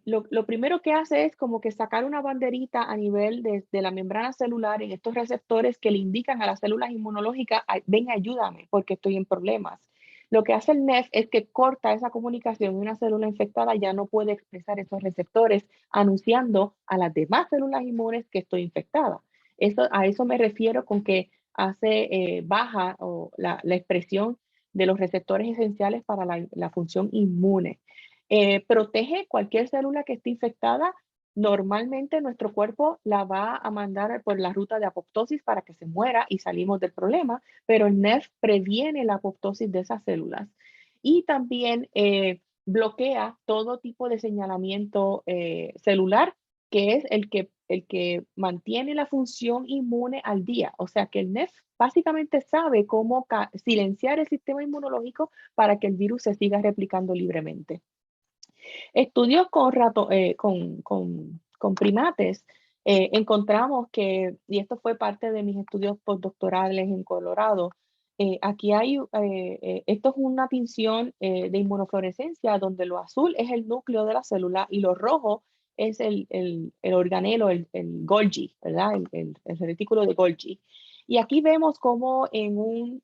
lo primero que hace es como que sacar una banderita a nivel de la membrana celular en estos receptores que le indican a las células inmunológicas, ven, ayúdame porque estoy en problemas. Lo que hace el NEF es que corta esa comunicación y una célula infectada ya no puede expresar esos receptores anunciando a las demás células inmunes que estoy infectada. A eso me refiero con que hace baja la expresión de los receptores esenciales para la función inmune. Protege cualquier célula que esté infectada. Normalmente nuestro cuerpo la va a mandar por la ruta de apoptosis para que se muera y salimos del problema, pero el NEF previene la apoptosis de esas células y también bloquea todo tipo de señalamiento celular, que es el que mantiene la función inmune al día. O sea que el NEF básicamente sabe cómo silenciar el sistema inmunológico para que el virus se siga replicando libremente. Estudios con primates, encontramos que, y esto fue parte de mis estudios postdoctorales en Colorado, aquí esto es una tinción de inmunofluorescencia donde lo azul es el núcleo de la célula y lo rojo es el organelo, el Golgi, ¿verdad? El retículo de Golgi. Y aquí vemos cómo en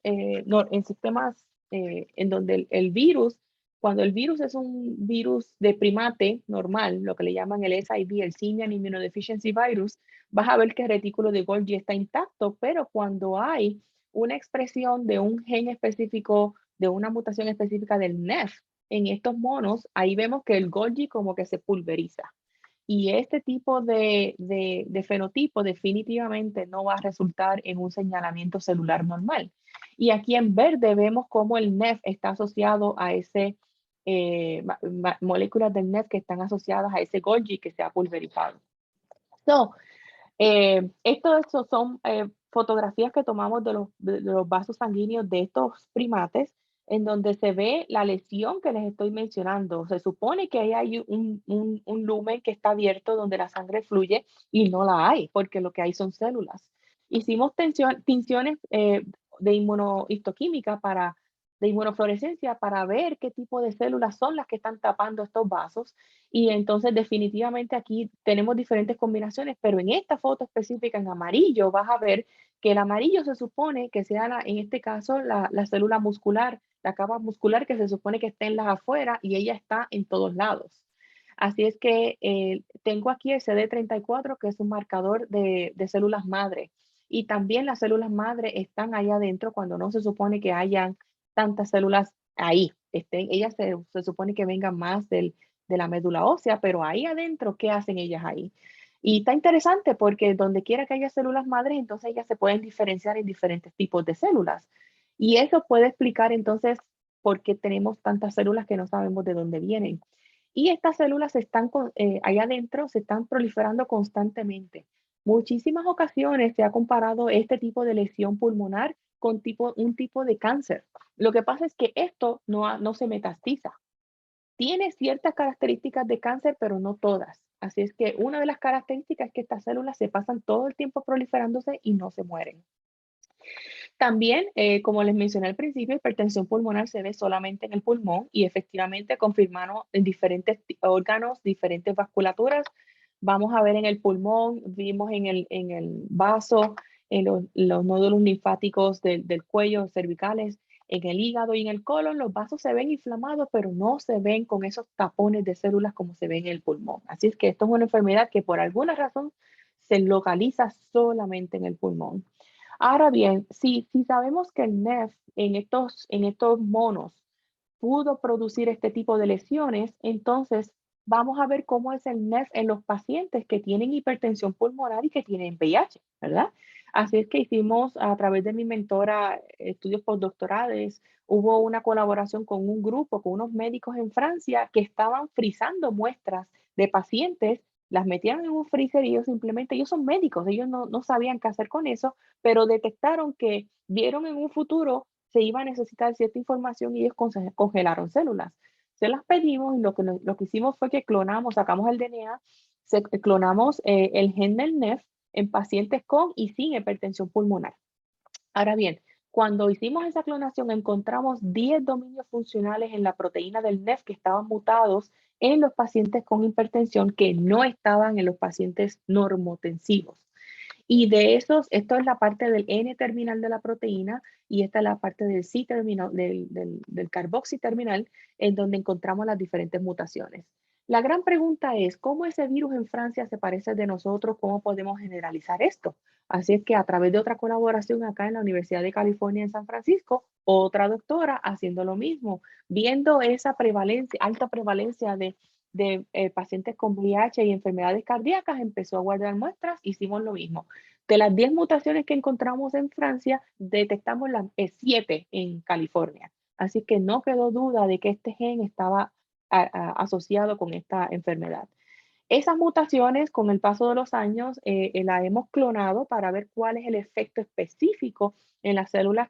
sistemas en donde el virus, cuando el virus es un virus de primate normal, lo que le llaman el SIV, el Simian Immunodeficiency Virus, vas a ver que el retículo de Golgi está intacto, pero cuando hay una expresión de un gen específico, de una mutación específica del NEF en estos monos, ahí vemos que el Golgi como que se pulveriza. Y este tipo de fenotipo definitivamente no va a resultar en un señalamiento celular normal. Y aquí en verde vemos cómo el NEF está asociado a ese moléculas del NEF que están asociadas a ese Golgi que se ha pulverizado. Estos son fotografías que tomamos de los vasos sanguíneos de estos primates, en donde se ve la lesión que les estoy mencionando. Se supone que ahí hay un lumen que está abierto donde la sangre fluye y no la hay, porque lo que hay son células. Hicimos tinciones de inmunohistoquímica de inmunofluorescencia para ver qué tipo de células son las que están tapando estos vasos. Y entonces definitivamente aquí tenemos diferentes combinaciones, pero en esta foto específica en amarillo vas a ver que el amarillo se supone que sea en este caso la célula muscular, la capa muscular que se supone que está en las afueras y ella está en todos lados. Así es que tengo aquí el CD34 que es un marcador de células madre y también las células madre están ahí adentro cuando no se supone que hayan tantas células ahí. Ellas se supone que vengan más de la médula ósea, pero ahí adentro, ¿qué hacen ellas ahí? Y está interesante porque donde quiera que haya células madres, entonces ellas se pueden diferenciar en diferentes tipos de células. Y eso puede explicar entonces por qué tenemos tantas células que no sabemos de dónde vienen. Y estas células allá adentro se están proliferando constantemente. Muchísimas ocasiones se ha comparado este tipo de lesión pulmonar con un tipo de cáncer. Lo que pasa es que esto no se metastiza. Tiene ciertas características de cáncer, pero no todas. Así es que una de las características es que estas células se pasan todo el tiempo proliferándose y no se mueren. También, como les mencioné al principio, hipertensión pulmonar se ve solamente en el pulmón y efectivamente confirmaron en diferentes órganos, diferentes vasculaturas. Vamos a ver en el pulmón, vimos en el vaso, en los nódulos linfáticos del cuello, cervicales, en el hígado y en el colon. Los vasos se ven inflamados, pero no se ven con esos tapones de células como se ve en el pulmón. Así es que esto es una enfermedad que por alguna razón se localiza solamente en el pulmón. Ahora bien, si sabemos que el NEF en estos monos pudo producir este tipo de lesiones, entonces vamos a ver cómo es el NEF en los pacientes que tienen hipertensión pulmonar y que tienen VIH, ¿verdad? Así es que hicimos a través de mi mentora estudios postdoctorales, hubo una colaboración con un grupo, con unos médicos en Francia que estaban frizando muestras de pacientes, las metían en un freezer y ellos son médicos, ellos no sabían qué hacer con eso, pero detectaron que vieron en un futuro se iba a necesitar cierta información y ellos congelaron células. Se las pedimos y lo que hicimos fue que sacamos el DNA, clonamos el gen del NEF en pacientes con y sin hipertensión pulmonar. Ahora bien, cuando hicimos esa clonación encontramos 10 dominios funcionales en la proteína del NEF que estaban mutados en los pacientes con hipertensión que no estaban en los pacientes normotensivos. Y de esos, esto es la parte del N terminal de la proteína y esta es la parte del C terminal, del carboxy terminal, en donde encontramos las diferentes mutaciones. La gran pregunta es, ¿cómo ese virus en Francia se parece de nosotros? ¿Cómo podemos generalizar esto? Así es que a través de otra colaboración acá en la Universidad de California en San Francisco, otra doctora haciendo lo mismo, viendo esa prevalencia, alta prevalencia de pacientes con VIH y enfermedades cardíacas, empezó a guardar muestras, hicimos lo mismo. De las 10 mutaciones que encontramos en Francia, detectamos las 7 en California. Así que no quedó duda de que este gen estaba asociado con esta enfermedad. Esas mutaciones, con el paso de los años, las hemos clonado para ver cuál es el efecto específico en las células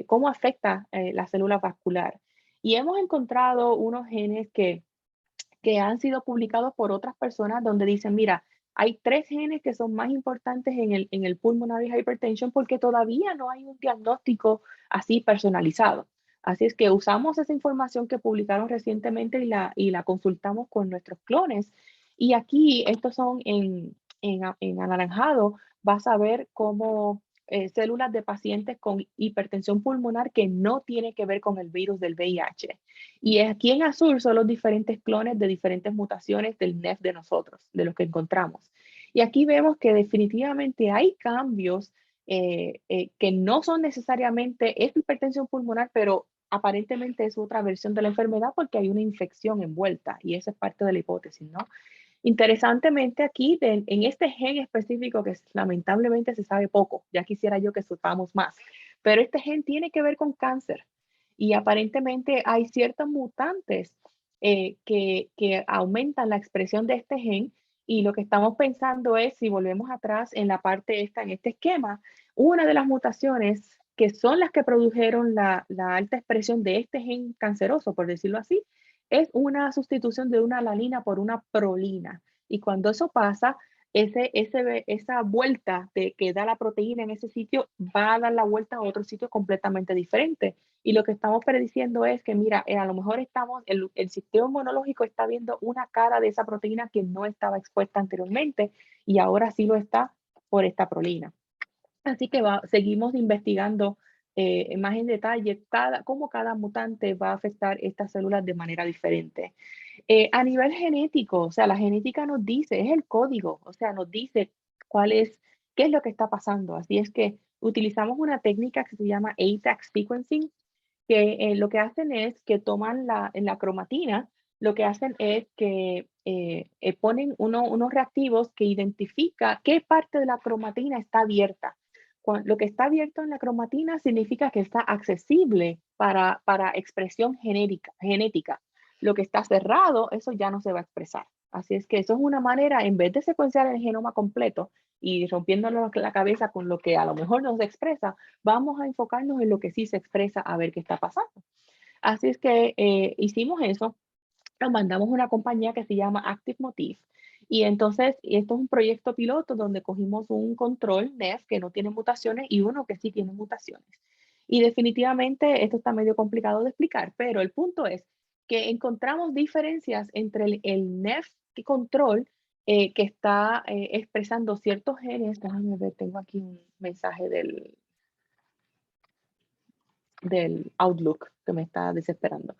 cómo afecta la célula vascular. Y hemos encontrado unos genes que han sido publicados por otras personas donde dicen, mira, hay 3 genes que son más importantes en el pulmonary hypertension porque todavía no hay un diagnóstico así personalizado. Así es que usamos esa información que publicaron recientemente y la consultamos con nuestros clones. Y aquí, estos son en anaranjado, vas a ver cómo células de pacientes con hipertensión pulmonar que no tiene que ver con el virus del VIH. Y aquí en azul son los diferentes clones de diferentes mutaciones del NEF de nosotros, de los que encontramos. Y aquí vemos que definitivamente hay cambios que no son necesariamente esta hipertensión pulmonar, pero aparentemente es otra versión de la enfermedad porque hay una infección envuelta y esa es parte de la hipótesis, ¿no? Interesantemente aquí, en este gen específico que lamentablemente se sabe poco, ya quisiera yo que sepamos más, pero este gen tiene que ver con cáncer y aparentemente hay ciertos mutantes que aumentan la expresión de este gen y lo que estamos pensando es, si volvemos atrás en la parte esta, en este esquema, una de las mutaciones que son las que produjeron la alta expresión de este gen canceroso, por decirlo así, es una sustitución de una alanina por una prolina. Y cuando eso pasa, esa vuelta que da la proteína en ese sitio va a dar la vuelta a otro sitio completamente diferente. Y lo que estamos prediciendo es que, mira, a lo mejor el sistema inmunológico está viendo una cara de esa proteína que no estaba expuesta anteriormente y ahora sí lo está por esta prolina. Así que seguimos investigando más en detalle cómo cada mutante va a afectar estas células de manera diferente. A nivel genético, o sea, la genética nos dice, es el código, o sea, nos dice qué es lo que está pasando. Así es que utilizamos una técnica que se llama ATAC sequencing, que lo que hacen es que toman en la cromatina, lo que hacen es que ponen unos reactivos que identifica qué parte de la cromatina está abierta. Lo que está abierto en la cromatina significa que está accesible para expresión genética. lo que está cerrado, eso ya no se va a expresar. Así es que eso es una manera, en vez de secuenciar el genoma completo y rompiéndonos la cabeza con lo que a lo mejor no se expresa, vamos a enfocarnos en lo que sí se expresa a ver qué está pasando. Así es que hicimos eso, nos mandamos a una compañía que se llama Active Motif. Y entonces, esto es un proyecto piloto donde cogimos un control NEF que no tiene mutaciones y uno que sí tiene mutaciones. Y definitivamente esto está medio complicado de explicar, pero el punto es que encontramos diferencias entre el NEF control que está expresando ciertos genes. Déjame ver, tengo aquí un mensaje del Outlook que me está desesperando.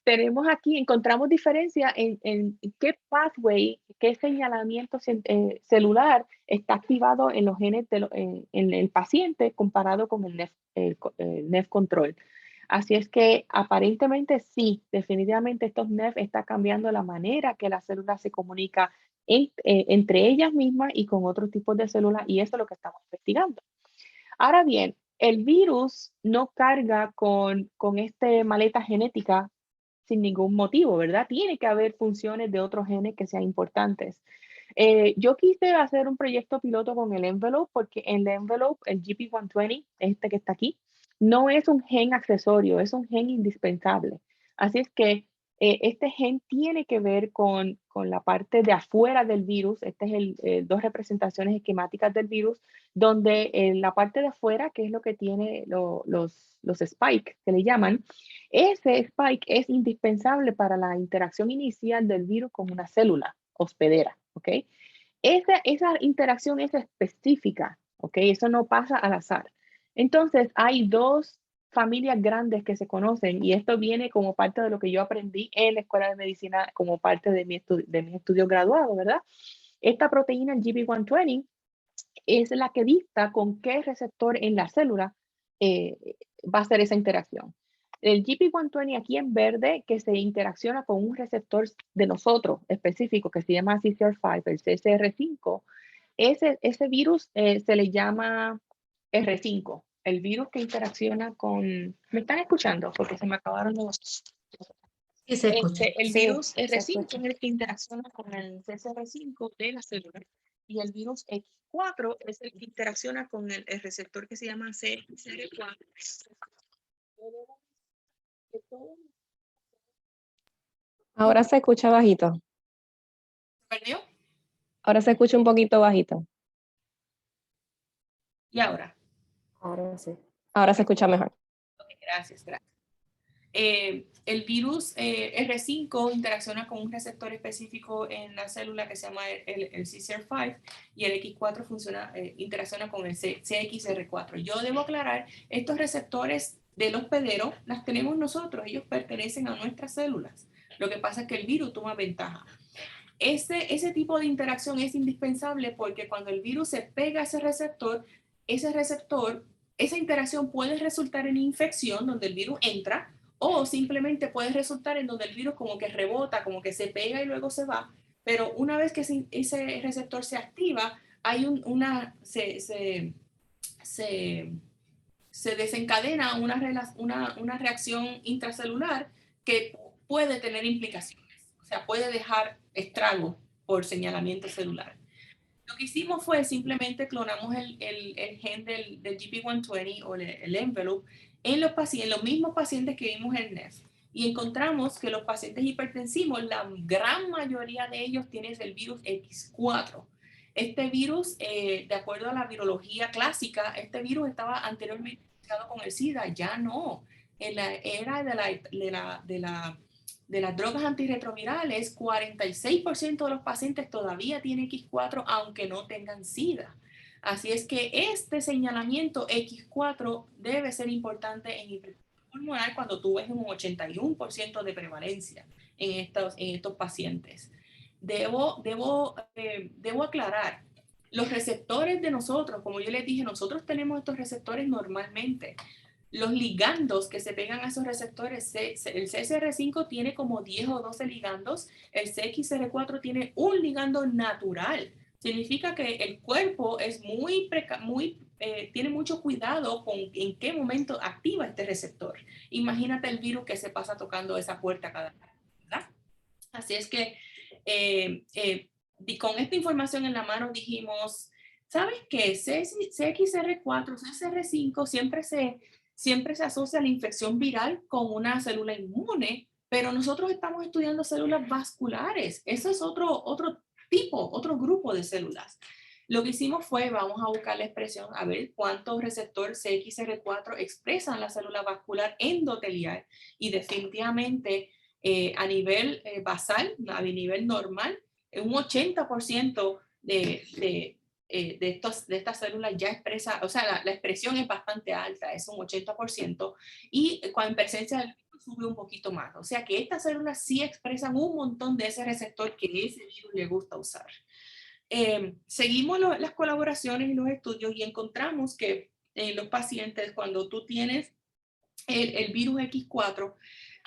Tenemos aquí, encontramos diferencia en qué pathway, qué señalamiento celular está activado en los genes en el paciente comparado con el NEF control. Así es que aparentemente sí, definitivamente estos NEF están cambiando la manera que la célula se comunica entre ellas mismas y con otros tipos de células, y eso es lo que estamos investigando. Ahora bien, el virus no carga con esta maleta genética sin ningún motivo, ¿verdad? Tiene que haber funciones de otros genes que sean importantes. Yo quise hacer un proyecto piloto con el envelope porque el envelope, el GP120, este que está aquí, no es un gen accesorio, es un gen indispensable. Así es que este gen tiene que ver con la parte de afuera del virus. Este es dos representaciones esquemáticas del virus, donde la parte de afuera, que es lo que tiene los spike, que le llaman, ese spike es indispensable para la interacción inicial del virus con una célula hospedera, ¿ok? Esa interacción es específica, ¿ok? Eso no pasa al azar. Entonces, hay dos familias grandes que se conocen y esto viene como parte de lo que yo aprendí en la escuela de medicina como parte de mis estudios graduados, ¿verdad? Esta proteína, el GB120, es la que dicta con qué receptor en la célula va a hacer esa interacción. El GP120 aquí en verde, que se interacciona con un receptor de nosotros específico que se llama CCR5, el CCR5, ese virus se le llama R5, el virus que interacciona con... ¿Me están escuchando? Porque se me acabaron los... Y se escucha. El Sí, virus se R5 escucha. es el que interacciona con el CCR5 de la célula y el virus X4 es el que interacciona con el receptor que se llama CXR4. Ahora se escucha bajito. ¿Perdió? Ahora se escucha un poquito bajito. ¿Y ahora? Ahora sí. Ahora se escucha mejor. Okay, gracias. El virus R5 interacciona con un receptor específico en la célula que se llama el CCR5 y el X4 interacciona con el CXR4. Yo debo aclarar, estos receptores del hospedero las tenemos nosotros, ellos pertenecen a nuestras células. Lo que pasa es que el virus toma ventaja. Ese tipo de interacción es indispensable porque cuando el virus se pega a ese receptor, esa interacción puede resultar en infección donde el virus entra, o simplemente puede resultar en donde el virus como que rebota, como que se pega y luego se va, pero una vez que ese receptor se activa, hay se desencadena una reacción intracelular que puede tener implicaciones, o sea, puede dejar estragos por señalamiento celular. Lo que hicimos fue simplemente clonamos el gen del GP120 o el envelope en los mismos pacientes que vimos en NEF. Y encontramos que los pacientes hipertensivos, la gran mayoría de ellos tienen el virus X4. Este virus, de acuerdo a la virología clásica, este virus estaba anteriormente asociado con el SIDA, ya no. En la era de las drogas antirretrovirales, 46% de los pacientes todavía tienen X4 aunque no tengan SIDA. Así es que este señalamiento X4 debe ser importante en hipertensión pulmonar cuando tú ves un 81% de prevalencia en estos pacientes. Debo aclarar, los receptores de nosotros, como yo les dije, nosotros tenemos estos receptores normalmente. Los ligandos que se pegan a esos receptores, el CCR5 tiene como 10 o 12 ligandos, el CXR4 tiene un ligando natural. Significa que el cuerpo es muy tiene mucho cuidado con en qué momento activa este receptor. Imagínate el virus que se pasa tocando esa puerta cada vez, ¿verdad? Así es que con esta información en la mano dijimos, ¿sabes qué? CXR4, CXR5 siempre se asocia a la infección viral con una célula inmune, pero nosotros estamos estudiando células vasculares. Eso es otro tipo, otro grupo de células. Lo que hicimos fue, vamos a buscar la expresión, a ver cuántos receptores CXR4 expresan la célula vascular endotelial, y definitivamente a nivel basal, a nivel normal, un 80% de estas células ya expresa, o sea, la expresión es bastante alta, es un 80%, y en presencia del virus sube un poquito más. O sea que estas células sí expresan un montón de ese receptor que ese virus le gusta usar. Seguimos las colaboraciones y los estudios y encontramos que en los pacientes, cuando tú tienes el virus X4,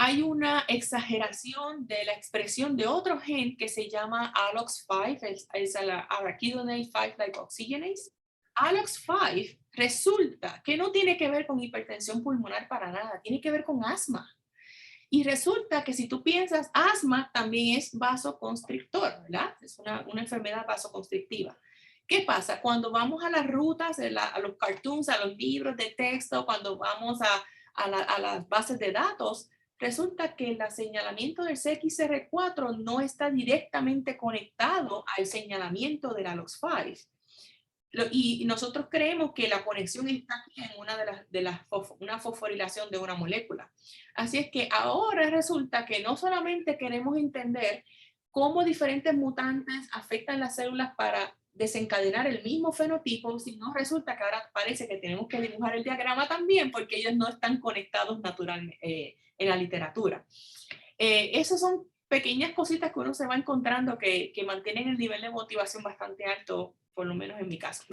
hay una exageración de la expresión de otro gen que se llama ALOX5, es la arachidonate 5-lipoxygenase. ALOX5 resulta que no tiene que ver con hipertensión pulmonar para nada, tiene que ver con asma. Y resulta que si tú piensas, asma también es vasoconstrictor, ¿verdad? Es una enfermedad vasoconstrictiva. ¿Qué pasa? Cuando vamos a las rutas, a los cartoons, a los libros de texto, cuando vamos a las bases de datos, resulta que el señalamiento del CXR4 no está directamente conectado al señalamiento del ALOX5. Y nosotros creemos que la conexión está aquí en una fosforilación de una molécula. Así es que ahora resulta que no solamente queremos entender cómo diferentes mutantes afectan las células para desencadenar el mismo fenotipo, sino resulta que ahora parece que tenemos que dibujar el diagrama también, porque ellos no están conectados naturalmente en la literatura. Esas son pequeñas cositas que uno se va encontrando que mantienen el nivel de motivación bastante alto, por lo menos en mi caso.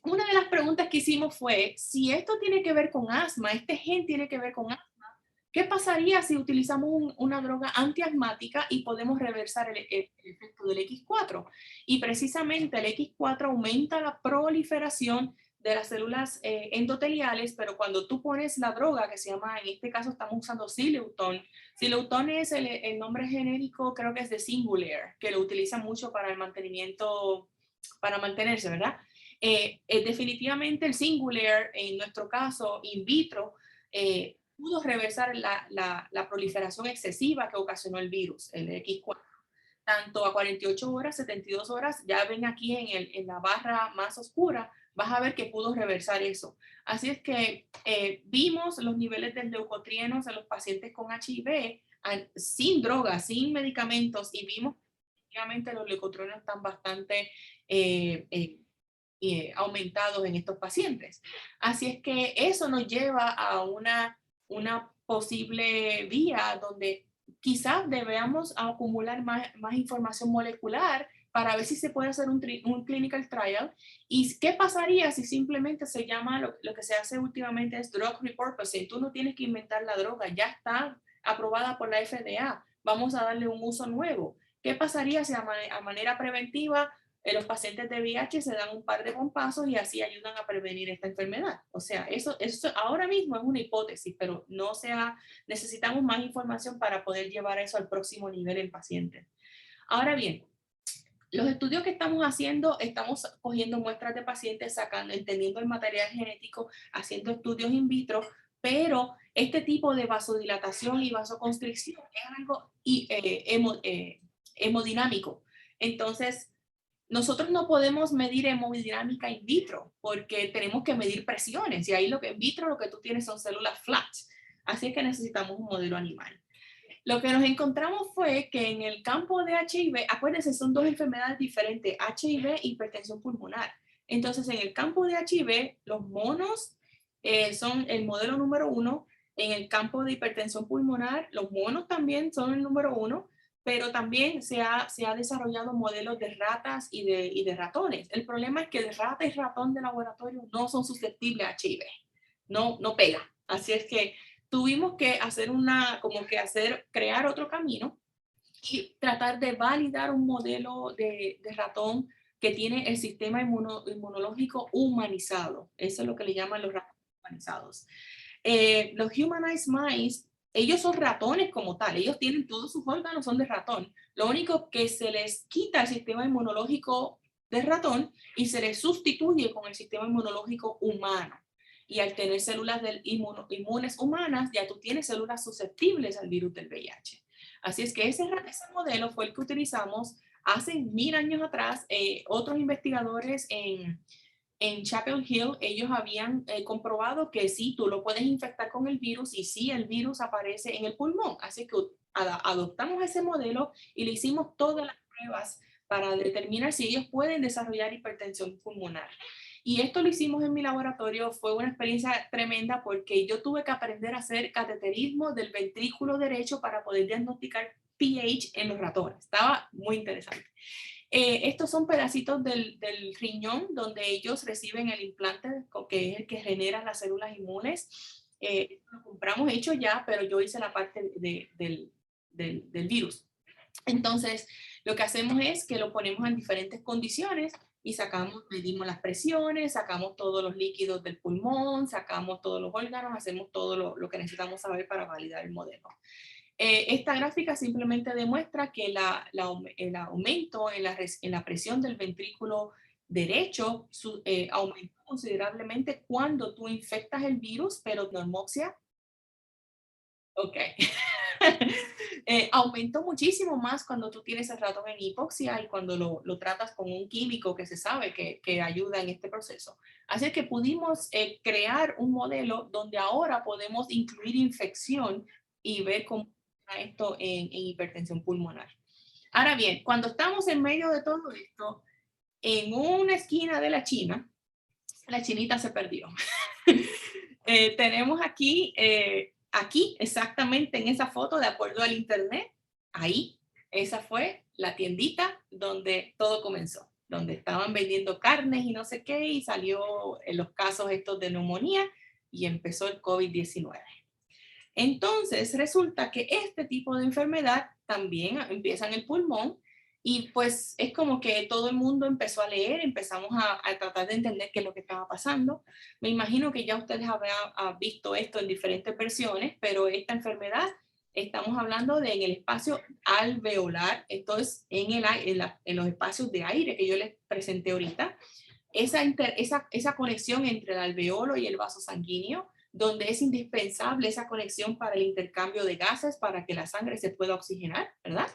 Una de las preguntas que hicimos fue, si esto tiene que ver con asma, este gen tiene que ver con asma, ¿qué pasaría si utilizamos una droga antiasmática y podemos reversar el efecto del X4? Y precisamente el X4 aumenta la proliferación de las células endoteliales, pero cuando tú pones la droga, que se llama, en este caso estamos usando Xileuton. Xileuton es el nombre genérico, creo que es de Singulair, que lo utilizan mucho para el mantenimiento, para mantenerse, ¿verdad? Definitivamente el Singulair, en nuestro caso, in vitro, pudo reversar la proliferación excesiva que ocasionó el virus, el X4. Tanto a 48 horas, 72 horas, ya ven aquí en la barra más oscura, vas a ver que pudo reversar eso. Así es que vimos los niveles de leucotrienos en los pacientes con HIV sin drogas, sin medicamentos, y vimos que obviamente los leucotrienos están bastante aumentados en estos pacientes. Así es que eso nos lleva a una posible vía donde quizás debamos acumular más información molecular para ver si se puede hacer un clinical trial. ¿Y qué pasaría si simplemente se llama, lo que se hace últimamente es drug repurposing? Tú no tienes que inventar la droga, ya está aprobada por la FDA, vamos a darle un uso nuevo. ¿Qué pasaría si a manera preventiva los pacientes de VIH se dan un par de bombazos y así ayudan a prevenir esta enfermedad? O sea, eso ahora mismo es una hipótesis, pero necesitamos más información para poder llevar eso al próximo nivel en pacientes. Ahora bien, los estudios que estamos haciendo, estamos cogiendo muestras de pacientes, entendiendo el material genético, haciendo estudios in vitro, pero este tipo de vasodilatación y vasoconstricción es algo hemodinámico. Entonces, nosotros no podemos medir hemodinámica in vitro porque tenemos que medir presiones, y ahí in vitro lo que tú tienes son células flat. Así es que necesitamos un modelo animal. Lo que nos encontramos fue que en el campo de HIV, acuérdense, son dos enfermedades diferentes, HIV y hipertensión pulmonar. Entonces, en el campo de HIV, los monos son el modelo número 1. En el campo de hipertensión pulmonar, los monos también son el número 1, pero también se ha desarrollado modelos de ratas y de ratones. El problema es que de rata y ratón de laboratorio no son susceptibles a HIV, no pega. Así es que tuvimos que crear otro camino y tratar de validar un modelo de ratón que tiene el sistema inmunológico humanizado. Eso es lo que le llaman los ratones humanizados. Los humanized mice, ellos son ratones como tal, ellos tienen todos sus órganos, son de ratón. Lo único que se les quita el sistema inmunológico de ratón y se les sustituye con el sistema inmunológico humano. Y al tener células inmunes humanas, ya tú tienes células susceptibles al virus del VIH. Así es que ese modelo fue el que utilizamos hace 1000 años atrás. Otros investigadores en Chapel Hill, ellos habían comprobado que sí, tú lo puedes infectar con el virus y sí, el virus aparece en el pulmón. Así que adoptamos ese modelo y le hicimos todas las pruebas para determinar si ellos pueden desarrollar hipertensión pulmonar. Y esto lo hicimos en mi laboratorio, fue una experiencia tremenda porque yo tuve que aprender a hacer cateterismo del ventrículo derecho para poder diagnosticar pH en los ratones. Estaba muy interesante. Estos son pedacitos del riñón donde ellos reciben el implante, que es el que genera las células inmunes. Lo compramos hecho ya, pero yo hice la parte del virus. Entonces, lo que hacemos es que lo ponemos en diferentes condiciones y medimos las presiones, sacamos todos los líquidos del pulmón, sacamos todos los órganos, hacemos todo lo que necesitamos saber para validar el modelo. Esta gráfica simplemente demuestra que el aumento en la presión del ventrículo derecho aumenta considerablemente cuando tú infectas el virus, pero neumoxia. Ok. Aumentó muchísimo más cuando tú tienes el ratón en hipoxia y cuando lo tratas con un químico que se sabe que ayuda en este proceso. Así que pudimos crear un modelo donde ahora podemos incluir infección y ver cómo funciona esto en hipertensión pulmonar. Ahora bien, cuando estamos en medio de todo esto, en una esquina de la China, la chinita se perdió. Tenemos aquí exactamente en esa foto, de acuerdo al internet, ahí, esa fue la tiendita donde todo comenzó, donde estaban vendiendo carnes y no sé qué, y salió en los casos estos de neumonía y empezó el COVID-19. Entonces resulta que este tipo de enfermedad también empieza en el pulmón y pues es como que todo el mundo empezó a leer, empezamos a tratar de entender qué es lo que estaba pasando. Me imagino que ya ustedes habrán visto esto en diferentes versiones, pero esta enfermedad estamos hablando de en el espacio alveolar, esto es en los espacios de aire que yo les presenté ahorita, esa conexión entre el alveolo y el vaso sanguíneo, donde es indispensable esa conexión para el intercambio de gases para que la sangre se pueda oxigenar, ¿verdad?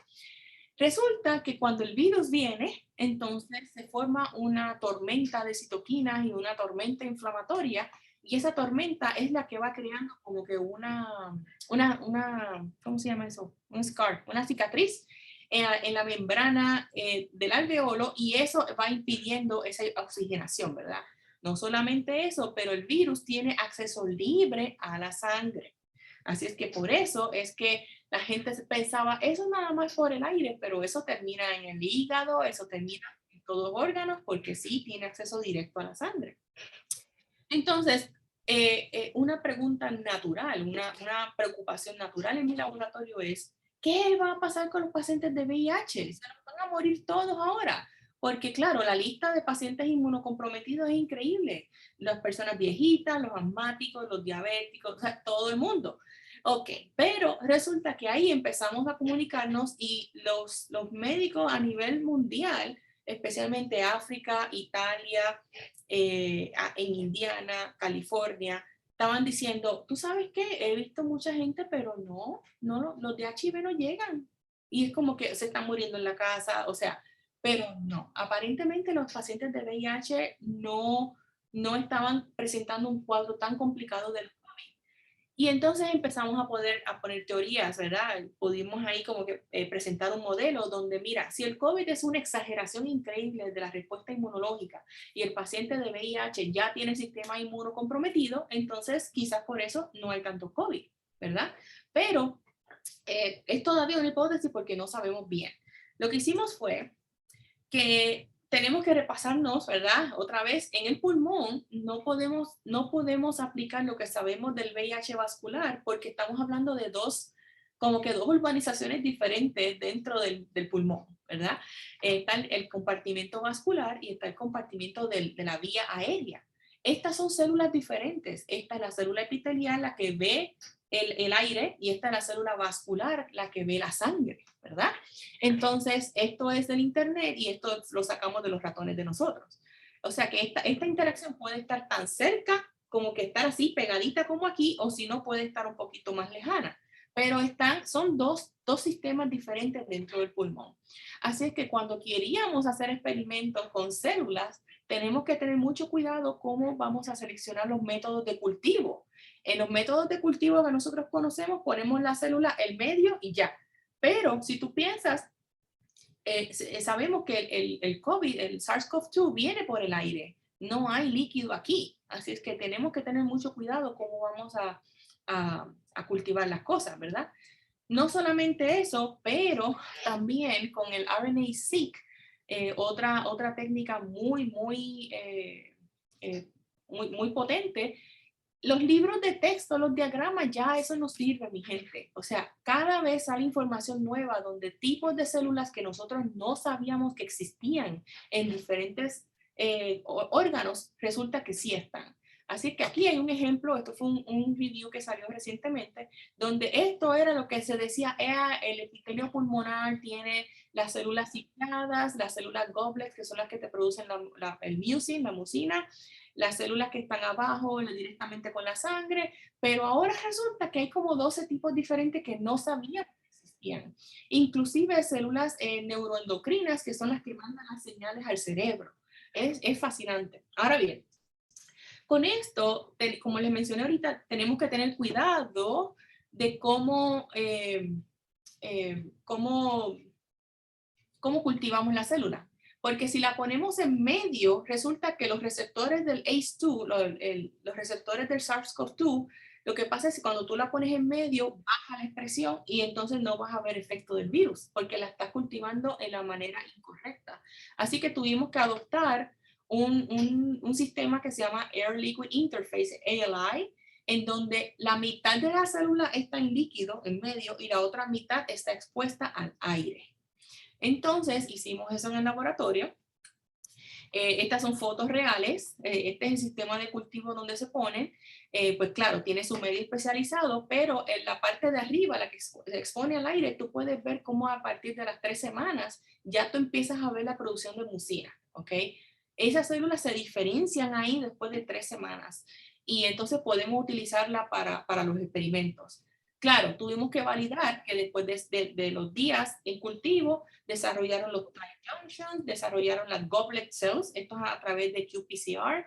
Resulta que cuando el virus viene, entonces se forma una tormenta de citoquinas y una tormenta inflamatoria, y esa tormenta es la que va creando como que una ¿cómo se llama eso? Un scar, una cicatriz en la membrana del alveolo, y eso va impidiendo esa oxigenación, ¿verdad? No solamente eso, pero el virus tiene acceso libre a la sangre. Así es que por eso es que la gente pensaba, eso nada más por el aire, pero eso termina en el hígado, eso termina en todos los órganos, porque sí tiene acceso directo a la sangre. Entonces, una pregunta natural, una preocupación natural en mi laboratorio es, ¿qué va a pasar con los pacientes de VIH? ¿Se nos van a morir todos ahora? Porque claro, la lista de pacientes inmunocomprometidos es increíble. Las personas viejitas, los asmáticos, los diabéticos, o sea, todo el mundo. Ok, pero resulta que ahí empezamos a comunicarnos y los médicos a nivel mundial, especialmente África, Italia, en Indiana, California, estaban diciendo, ¿tú sabes qué? He visto mucha gente, pero no, los de HIV no llegan. Y es como que se están muriendo en la casa, o sea, pero no, aparentemente los pacientes de VIH no estaban presentando un cuadro tan complicado del COVID. Y entonces empezamos a poner teorías, ¿verdad? Pudimos ahí como que presentar un modelo donde, mira, si el COVID es una exageración increíble de la respuesta inmunológica y el paciente de VIH ya tiene el sistema inmuno comprometido, entonces quizás por eso no hay tanto COVID, ¿verdad? Pero es todavía una hipótesis porque no sabemos bien. Lo que hicimos fue que tenemos que repasarnos, ¿verdad? Otra vez, en el pulmón no podemos aplicar lo que sabemos del VIH vascular porque estamos hablando de dos urbanizaciones diferentes dentro del pulmón. ¿verdad? Está el compartimento vascular y está el compartimento de la vía aérea. Estas son células diferentes. Esta es la célula epitelial, la que ve el aire, y esta es la célula vascular, la que ve la sangre, ¿verdad? Entonces, esto es del internet y esto lo sacamos de los ratones de nosotros. O sea que esta interacción puede estar tan cerca como que estar así pegadita como aquí, o si no puede estar un poquito más lejana. Pero son dos sistemas diferentes dentro del pulmón. Así es que cuando queríamos hacer experimentos con células, tenemos que tener mucho cuidado cómo vamos a seleccionar los métodos de cultivo. En los métodos de cultivo que nosotros conocemos, ponemos la célula, el medio y ya. Pero si tú piensas, sabemos que el COVID, el SARS-CoV-2 viene por el aire. No hay líquido aquí. Así es que tenemos que tener mucho cuidado cómo vamos a cultivar las cosas, ¿verdad? No solamente eso, pero también con el RNA-seq, otra técnica muy potente. Los libros de texto, los diagramas, ya eso nos sirve, mi gente. O sea, cada vez sale información nueva donde tipos de células que nosotros no sabíamos que existían en diferentes órganos, resulta que sí están. Así que aquí hay un ejemplo, esto fue un review que salió recientemente, donde esto era lo que se decía, el epitelio pulmonar tiene las células cicladas, las células goblet, que son las que te producen el mucin, la mucina, las células que están abajo directamente con la sangre, pero ahora resulta que hay como 12 tipos diferentes que no sabíamos que existían. Inclusive células neuroendocrinas, que son las que mandan las señales al cerebro. Es fascinante. Ahora bien, con esto, como les mencioné ahorita, tenemos que tener cuidado de cómo cultivamos la célula. Porque si la ponemos en medio, resulta que los receptores del ACE2, los receptores del SARS-CoV-2, lo que pasa es que cuando tú la pones en medio, baja la expresión y entonces no vas a ver efecto del virus, porque la estás cultivando en la manera incorrecta. Así que tuvimos que adoptar un sistema que se llama Air Liquid Interface, ALI, en donde la mitad de la célula está en líquido, en medio, y la otra mitad está expuesta al aire. Entonces hicimos eso en el laboratorio. Estas son fotos reales. Este es el sistema de cultivo donde se ponen. Pues claro, tiene su medio especializado, pero en la parte de arriba, la que se expone al aire, tú puedes ver cómo a partir de las 3 semanas ya tú empiezas a ver la producción de mucina, ¿ok? Esas células se diferencian ahí después de 3 semanas y entonces podemos utilizarla para los experimentos. Claro, tuvimos que validar que después de los días en cultivo desarrollaron los tight junctions, desarrollaron las goblet cells, esto es a través de qPCR,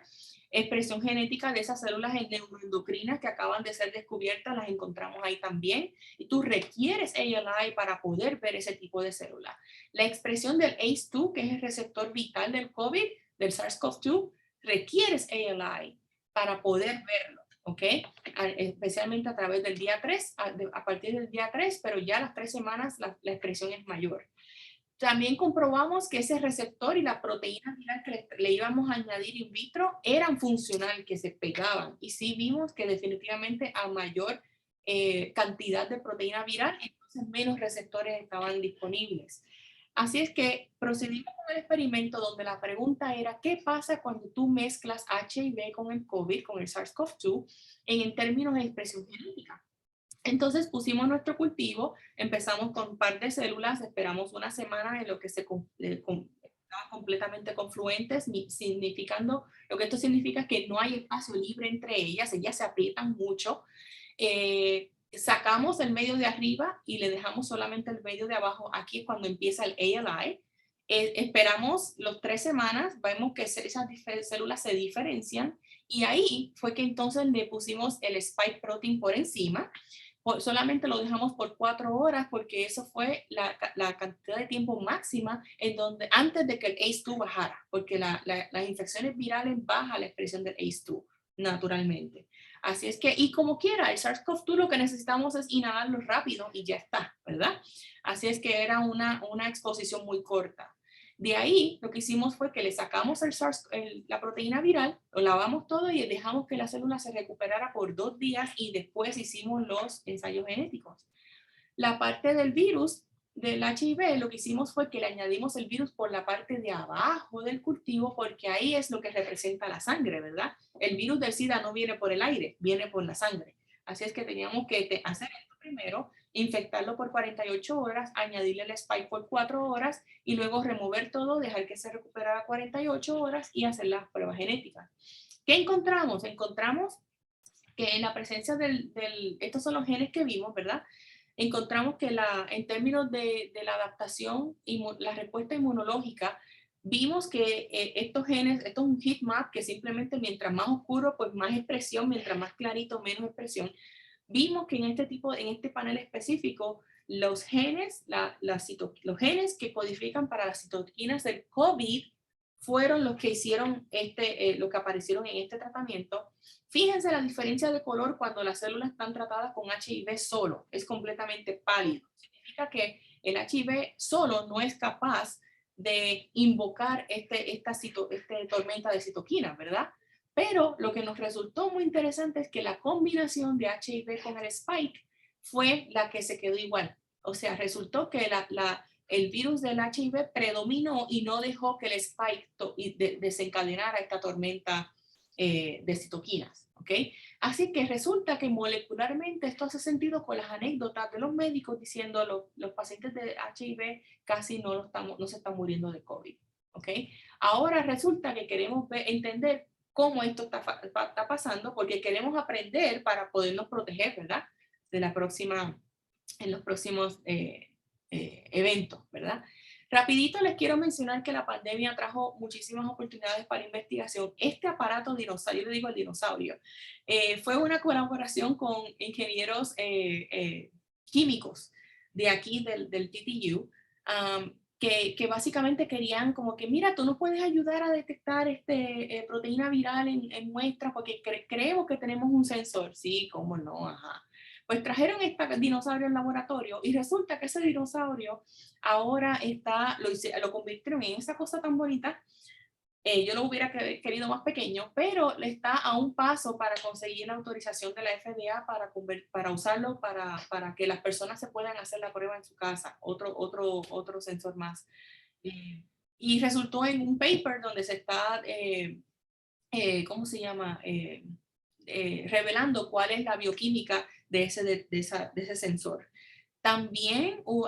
expresión genética de esas células neuroendocrinas que acaban de ser descubiertas, las encontramos ahí también, y tú requieres ALI para poder ver ese tipo de células. La expresión del ACE2, que es el receptor vital del COVID, del SARS-CoV-2, requieres ALI para poder verlo, ¿ok? Especialmente a través del día 3, a partir del día 3, pero ya a las 3 semanas la expresión es mayor. También comprobamos que ese receptor y la proteína viral que le íbamos a añadir in vitro eran funcionales, que se pegaban. Y sí vimos que definitivamente a mayor cantidad de proteína viral, entonces menos receptores estaban disponibles. Así es que procedimos con el experimento donde la pregunta era, ¿qué pasa cuando tú mezclas HIV con el COVID, con el SARS-CoV-2, en términos de expresión genética? Entonces pusimos nuestro cultivo, empezamos con un par de células, esperamos una semana en lo que estaban completamente confluentes, significando, lo que esto significa es que no hay espacio libre entre ellas se aprietan mucho. Sacamos el medio de arriba y le dejamos solamente el medio de abajo. Aquí es cuando empieza el ALI. Esperamos los 3 semanas, vemos que esas células se diferencian y ahí fue que entonces le pusimos el spike protein por encima. Solamente lo dejamos por 4 horas porque eso fue la cantidad de tiempo máxima antes de que el ACE2 bajara, porque las infecciones virales bajan la expresión del ACE2 naturalmente. Así es que, y como quiera, el SARS-CoV-2 lo que necesitamos es inhalarlo rápido y ya está, ¿verdad? Así es que era una exposición muy corta. De ahí, lo que hicimos fue que le sacamos la proteína viral, lo lavamos todo y dejamos que la célula se recuperara por 2 días y después hicimos los ensayos genéticos. La parte del virus, del HIV, lo que hicimos fue que le añadimos el virus por la parte de abajo del cultivo, porque ahí es lo que representa la sangre, ¿verdad? El virus del SIDA no viene por el aire, viene por la sangre. Así es que teníamos que hacer esto primero, infectarlo por 48 horas, añadirle el spike por 4 horas y luego remover todo, dejar que se recuperara 48 horas y hacer las pruebas genéticas. ¿Qué encontramos? Encontramos que en la presencia estos son los genes que vimos, ¿verdad? Encontramos que en términos de la adaptación y la respuesta inmunológica, vimos que estos genes, esto es un heat map que simplemente mientras más oscuro, pues más expresión, mientras más clarito, menos expresión. Vimos que en este panel específico, los genes, los genes que codifican para las citoquinas del COVID fueron los que hicieron lo que aparecieron en este tratamiento. Fíjense la diferencia de color cuando las células están tratadas con HIV solo, es completamente pálido. Significa que el HIV solo no es capaz de invocar esta tormenta de citoquinas, ¿verdad? Pero lo que nos resultó muy interesante es que la combinación de HIV con el spike fue la que se quedó igual. O sea, resultó que el virus del HIV predominó y no dejó que el spike desencadenara esta tormenta de citoquinas. ¿Okay? Así que resulta que molecularmente esto hace sentido con las anécdotas de los médicos diciendo los pacientes de HIV casi no se están muriendo de COVID. ¿Okay? Ahora resulta que queremos entender cómo esto está pasando, porque queremos aprender para podernos proteger, ¿verdad? En los próximos eventos, ¿verdad? Rapidito les quiero mencionar que la pandemia trajo muchísimas oportunidades para investigación. Este aparato dinosaurio, yo le digo el dinosaurio, fue una colaboración con ingenieros químicos de aquí del TTU, que básicamente querían como que, mira, tú nos puedes ayudar a detectar proteína viral en muestras porque creemos que tenemos un sensor. Sí, cómo no, ajá. Pues trajeron este dinosaurio al laboratorio y resulta que ese dinosaurio ahora lo convirtieron en esa cosa tan bonita. Yo lo hubiera querido más pequeño, pero está a un paso para conseguir la autorización de la FDA para usarlo para que las personas se puedan hacer la prueba en su casa, otro sensor más. Y resultó en un paper donde se está, ¿cómo se llama? Revelando cuál es la bioquímica de ese sensor. También hubo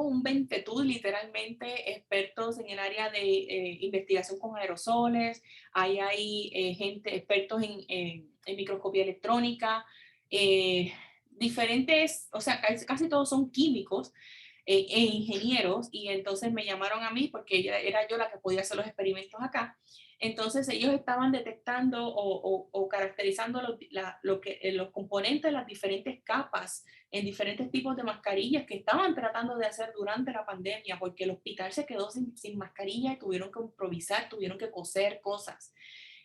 un ventetud, literalmente, expertos en el área de investigación con aerosoles, hay gente, expertos en microscopía electrónica, diferentes, o sea, casi todos son químicos e ingenieros, y entonces me llamaron a mí porque era yo la que podía hacer los experimentos acá. Entonces ellos estaban detectando o caracterizando los componentes de las diferentes capas en diferentes tipos de mascarillas que estaban tratando de hacer durante la pandemia, porque el hospital se quedó sin mascarilla y tuvieron que improvisar, tuvieron que coser cosas.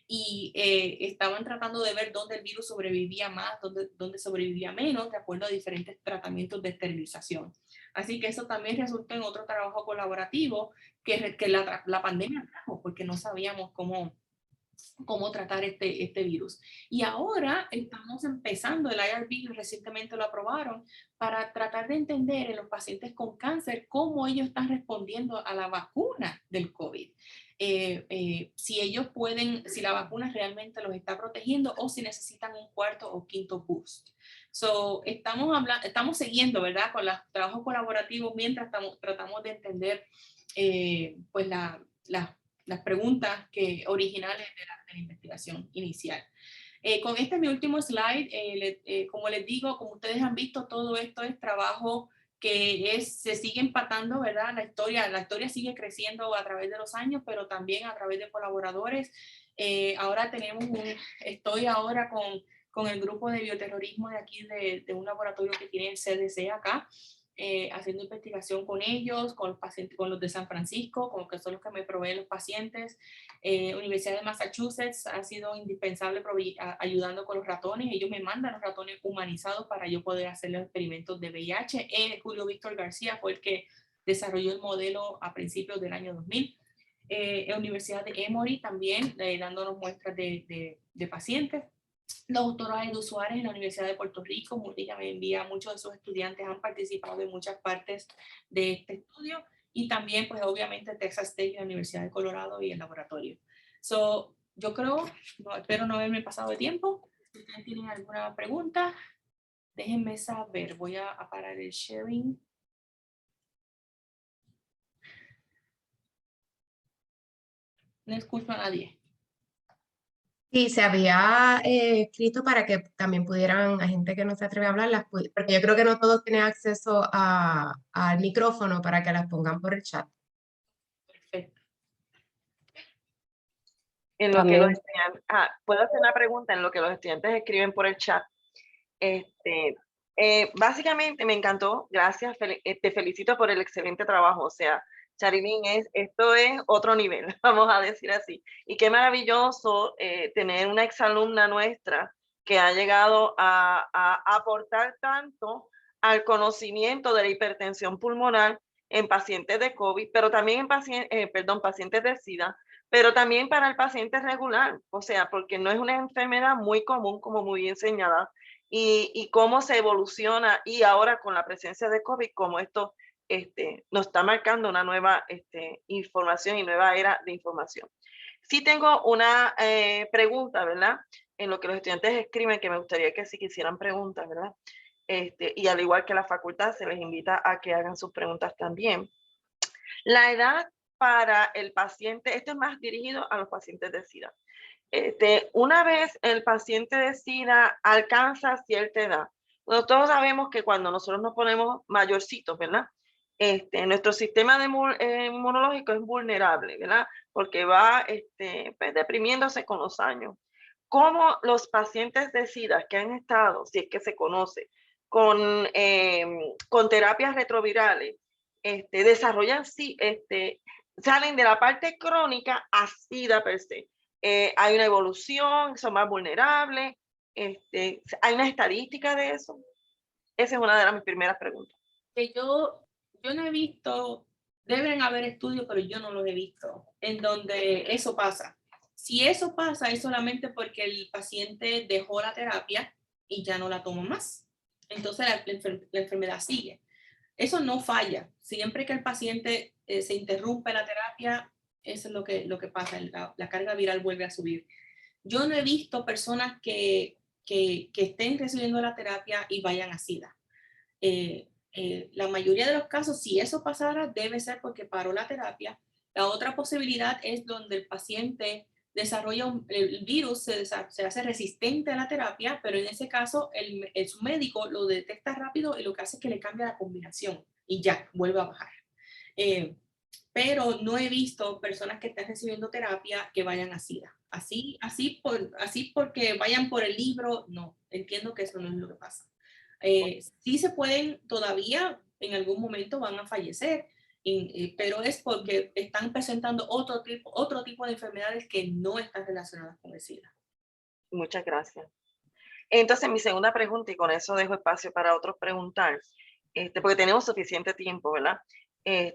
Y estaban tratando de ver dónde el virus sobrevivía más, dónde sobrevivía menos, de acuerdo a diferentes tratamientos de esterilización. Así que eso también resultó en otro trabajo colaborativo que la pandemia trajo, porque no sabíamos cómo tratar este virus. Y ahora estamos empezando, el IRB recientemente lo aprobaron, para tratar de entender en los pacientes con cáncer cómo ellos están respondiendo a la vacuna del COVID. Si la vacuna realmente los está protegiendo o si necesitan un cuarto o quinto boost. Estamos siguiendo, ¿verdad? Con los trabajos colaborativos mientras tratamos de entender pues las preguntas originales de la investigación inicial. Con mi último slide, como les digo, como ustedes han visto, todo esto es trabajo que se sigue empatando, ¿verdad? La historia sigue creciendo a través de los años, pero también a través de colaboradores. Ahora estoy ahora con el grupo de bioterrorismo de aquí, de un laboratorio que tiene el CDC acá, haciendo investigación con ellos, con los pacientes, con los de San Francisco, como que son los que me proveen los pacientes. Universidad de Massachusetts ha sido indispensable ayudando con los ratones. Ellos me mandan los ratones humanizados para yo poder hacer los experimentos de VIH. Julio Víctor García fue el que desarrolló el modelo a principios del año 2000. Universidad de Emory también dándonos muestras de pacientes. los doctorales de Suárez en la Universidad de Puerto Rico. Mónica me envía, muchos de sus estudiantes han participado en muchas partes de este estudio, y también pues obviamente Texas Tech y la Universidad de Colorado y el laboratorio. Yo creo, espero no haberme pasado de tiempo. Si ustedes tienen alguna pregunta, déjenme saber. Voy a parar el sharing. No escucho a nadie. Sí, se había escrito para que también pudieran, a gente que no se atreve a hablar, porque yo creo que no todos tienen acceso al micrófono para que las pongan por el chat. Perfecto. En lo que los También. estudiantes, puedo hacer una pregunta en lo que los estudiantes escriben por el chat. Básicamente me encantó, gracias, te felicito por el excelente trabajo. O sea, Charilyn, esto es otro nivel, vamos a decir así. Y qué maravilloso tener una exalumna nuestra que ha llegado a aportar tanto al conocimiento de la hipertensión pulmonar en pacientes de COVID, pero también en pacientes de SIDA, pero también para el paciente regular. O sea, porque no es una enfermedad muy común, como muy bien señalada, y cómo se evoluciona, y ahora con la presencia de COVID, como esto nos está marcando una nueva información y nueva era de información. Sí tengo una pregunta, ¿verdad? En lo que los estudiantes escriben, que me gustaría que si quisieran preguntas, ¿verdad? Y al igual que la facultad, se les invita a que hagan sus preguntas también. La edad para el paciente, esto es más dirigido a los pacientes de SIDA. Una vez el paciente de SIDA alcanza cierta edad, todos sabemos que cuando nosotros nos ponemos mayorcitos, ¿verdad? Nuestro sistema inmunológico es vulnerable, ¿verdad? Porque va pues, deprimiéndose con los años. ¿Cómo los pacientes de SIDA que han estado, si es que se conoce, con terapias retrovirales, desarrollan, salen de la parte crónica a SIDA per se? Hay una evolución, son más vulnerables, hay una estadística de eso. Esa es una de mis primeras preguntas. Que yo no he visto, deben haber estudios, pero yo no los he visto, en donde eso pasa. Si eso pasa, es solamente porque el paciente dejó la terapia y ya no la toma más. Entonces la enfermedad sigue. Eso no falla. Siempre que el paciente se interrumpe la terapia, eso es lo que pasa. La carga viral vuelve a subir. Yo no he visto personas que estén recibiendo la terapia y vayan a SIDA. La mayoría de los casos, si eso pasara, debe ser porque paró la terapia. La otra posibilidad es donde el paciente desarrolla el virus, se hace resistente a la terapia, pero en ese caso su médico lo detecta rápido y lo que hace es que le cambia la combinación y ya, vuelve a bajar. Pero no he visto personas que estén recibiendo terapia que vayan a SIDA. Así porque vayan por el libro, no, entiendo que eso no es lo que pasa. Sí se pueden, todavía en algún momento van a fallecer, pero es porque están presentando otro tipo de enfermedades que no están relacionadas con el SIDA. Muchas gracias. Entonces, mi segunda pregunta, y con eso dejo espacio para otros preguntar, porque tenemos suficiente tiempo, ¿verdad?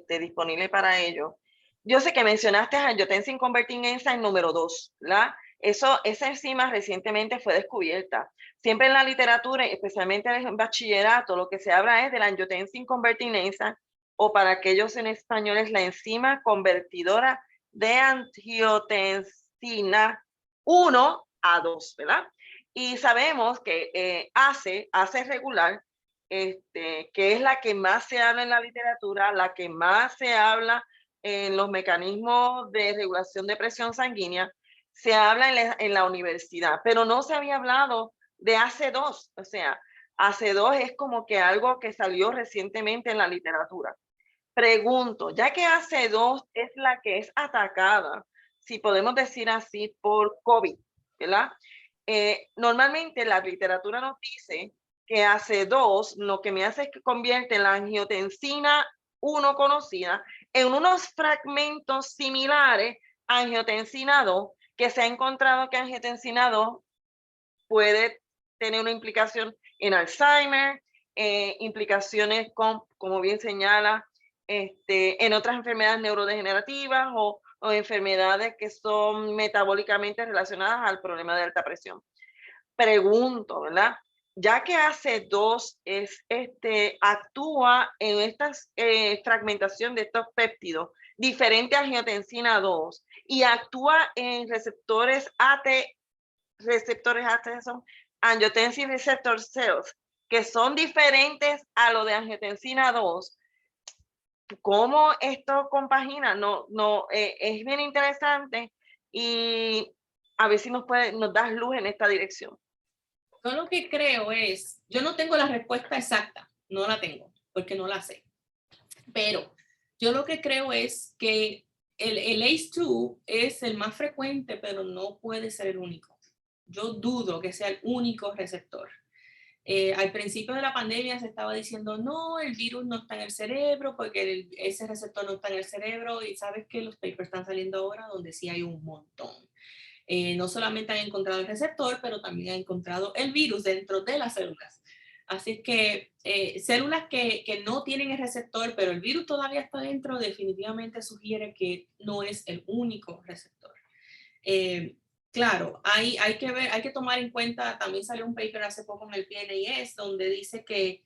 Disponible para ello. Yo sé que mencionaste angiotensin converting enzyme número 2, ¿verdad? Esa enzima recientemente fue descubierta. Siempre en la literatura, especialmente en bachillerato, lo que se habla es de la angiotensin converting enzyme, o para aquellos en español es la enzima convertidora de angiotensina 1 a 2, ¿verdad? Y sabemos que ACE regular, que es la que más se habla en la literatura, la que más se habla en los mecanismos de regulación de presión sanguínea, se habla en la universidad, pero no se había hablado de AC2. O sea, AC2 es como que algo que salió recientemente en la literatura. Pregunto, ya que AC2 es la que es atacada, si podemos decir así, por COVID, ¿verdad? Normalmente la literatura nos dice que AC2 lo que me hace es que convierte la angiotensina 1 conocida en unos fragmentos similares a angiotensina 2, que se ha encontrado que angiotensina 2 puede tener una implicación en Alzheimer, implicaciones como bien señala, en otras enfermedades neurodegenerativas o enfermedades que son metabólicamente relacionadas al problema de alta presión. pregunto, ¿verdad? Ya que AC2 actúa en esta fragmentación de estos péptidos diferente a angiotensina 2 y actúa en receptores AT son angiotensin receptor cells, que son diferentes a lo de angiotensina 2. ¿Cómo esto compagina? Es bien interesante y a ver si nos das luz en esta dirección. Yo lo que creo es, yo no tengo la respuesta exacta, no la tengo, porque no la sé. Pero yo lo que creo es que el ACE2 es el más frecuente, pero no puede ser el único. Yo dudo que sea el único receptor. Al principio de la pandemia se estaba diciendo, no, el virus no está en el cerebro, porque ese receptor no está en el cerebro, y sabes que los papers están saliendo ahora donde sí hay un montón. No solamente han encontrado el receptor, pero también han encontrado el virus dentro de las células. Así que células que no tienen el receptor, pero el virus todavía está dentro, definitivamente sugiere que no es el único receptor. Claro, hay que tomar en cuenta, también salió un paper hace poco en el PNAS donde dice que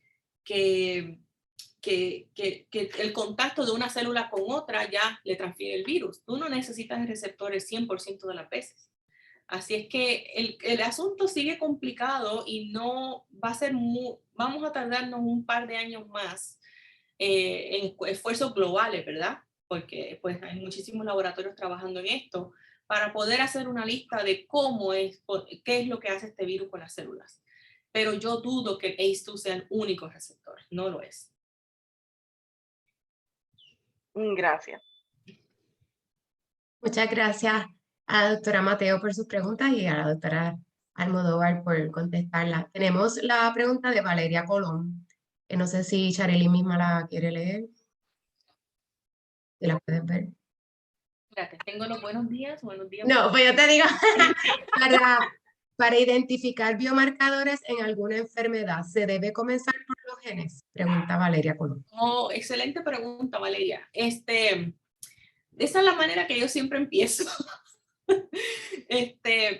el contacto de una célula con otra ya le transfiere el virus. Tú no necesitas el receptor el 100% de las veces. Así es que el asunto sigue complicado y no va a ser vamos a tardarnos un par de años más en esfuerzos globales, ¿verdad? Porque pues hay muchísimos laboratorios trabajando en esto para poder hacer una lista de qué es lo que hace este virus con las células. Pero yo dudo que el ACE2 sea el único receptor, no lo es. Gracias. Muchas gracias a la doctora Mateo por sus preguntas y a la doctora Almodóvar por contestarla. Tenemos la pregunta de Valeria Colón, que no sé si Charely misma la quiere leer. Si la puedes ver. Espérate, tengo los buenos días. No, pues yo te digo, para identificar biomarcadores en alguna enfermedad, ¿se debe comenzar por los genes? Pregunta Valeria Colón. Oh, excelente pregunta, Valeria. Esa es la manera que yo siempre empiezo.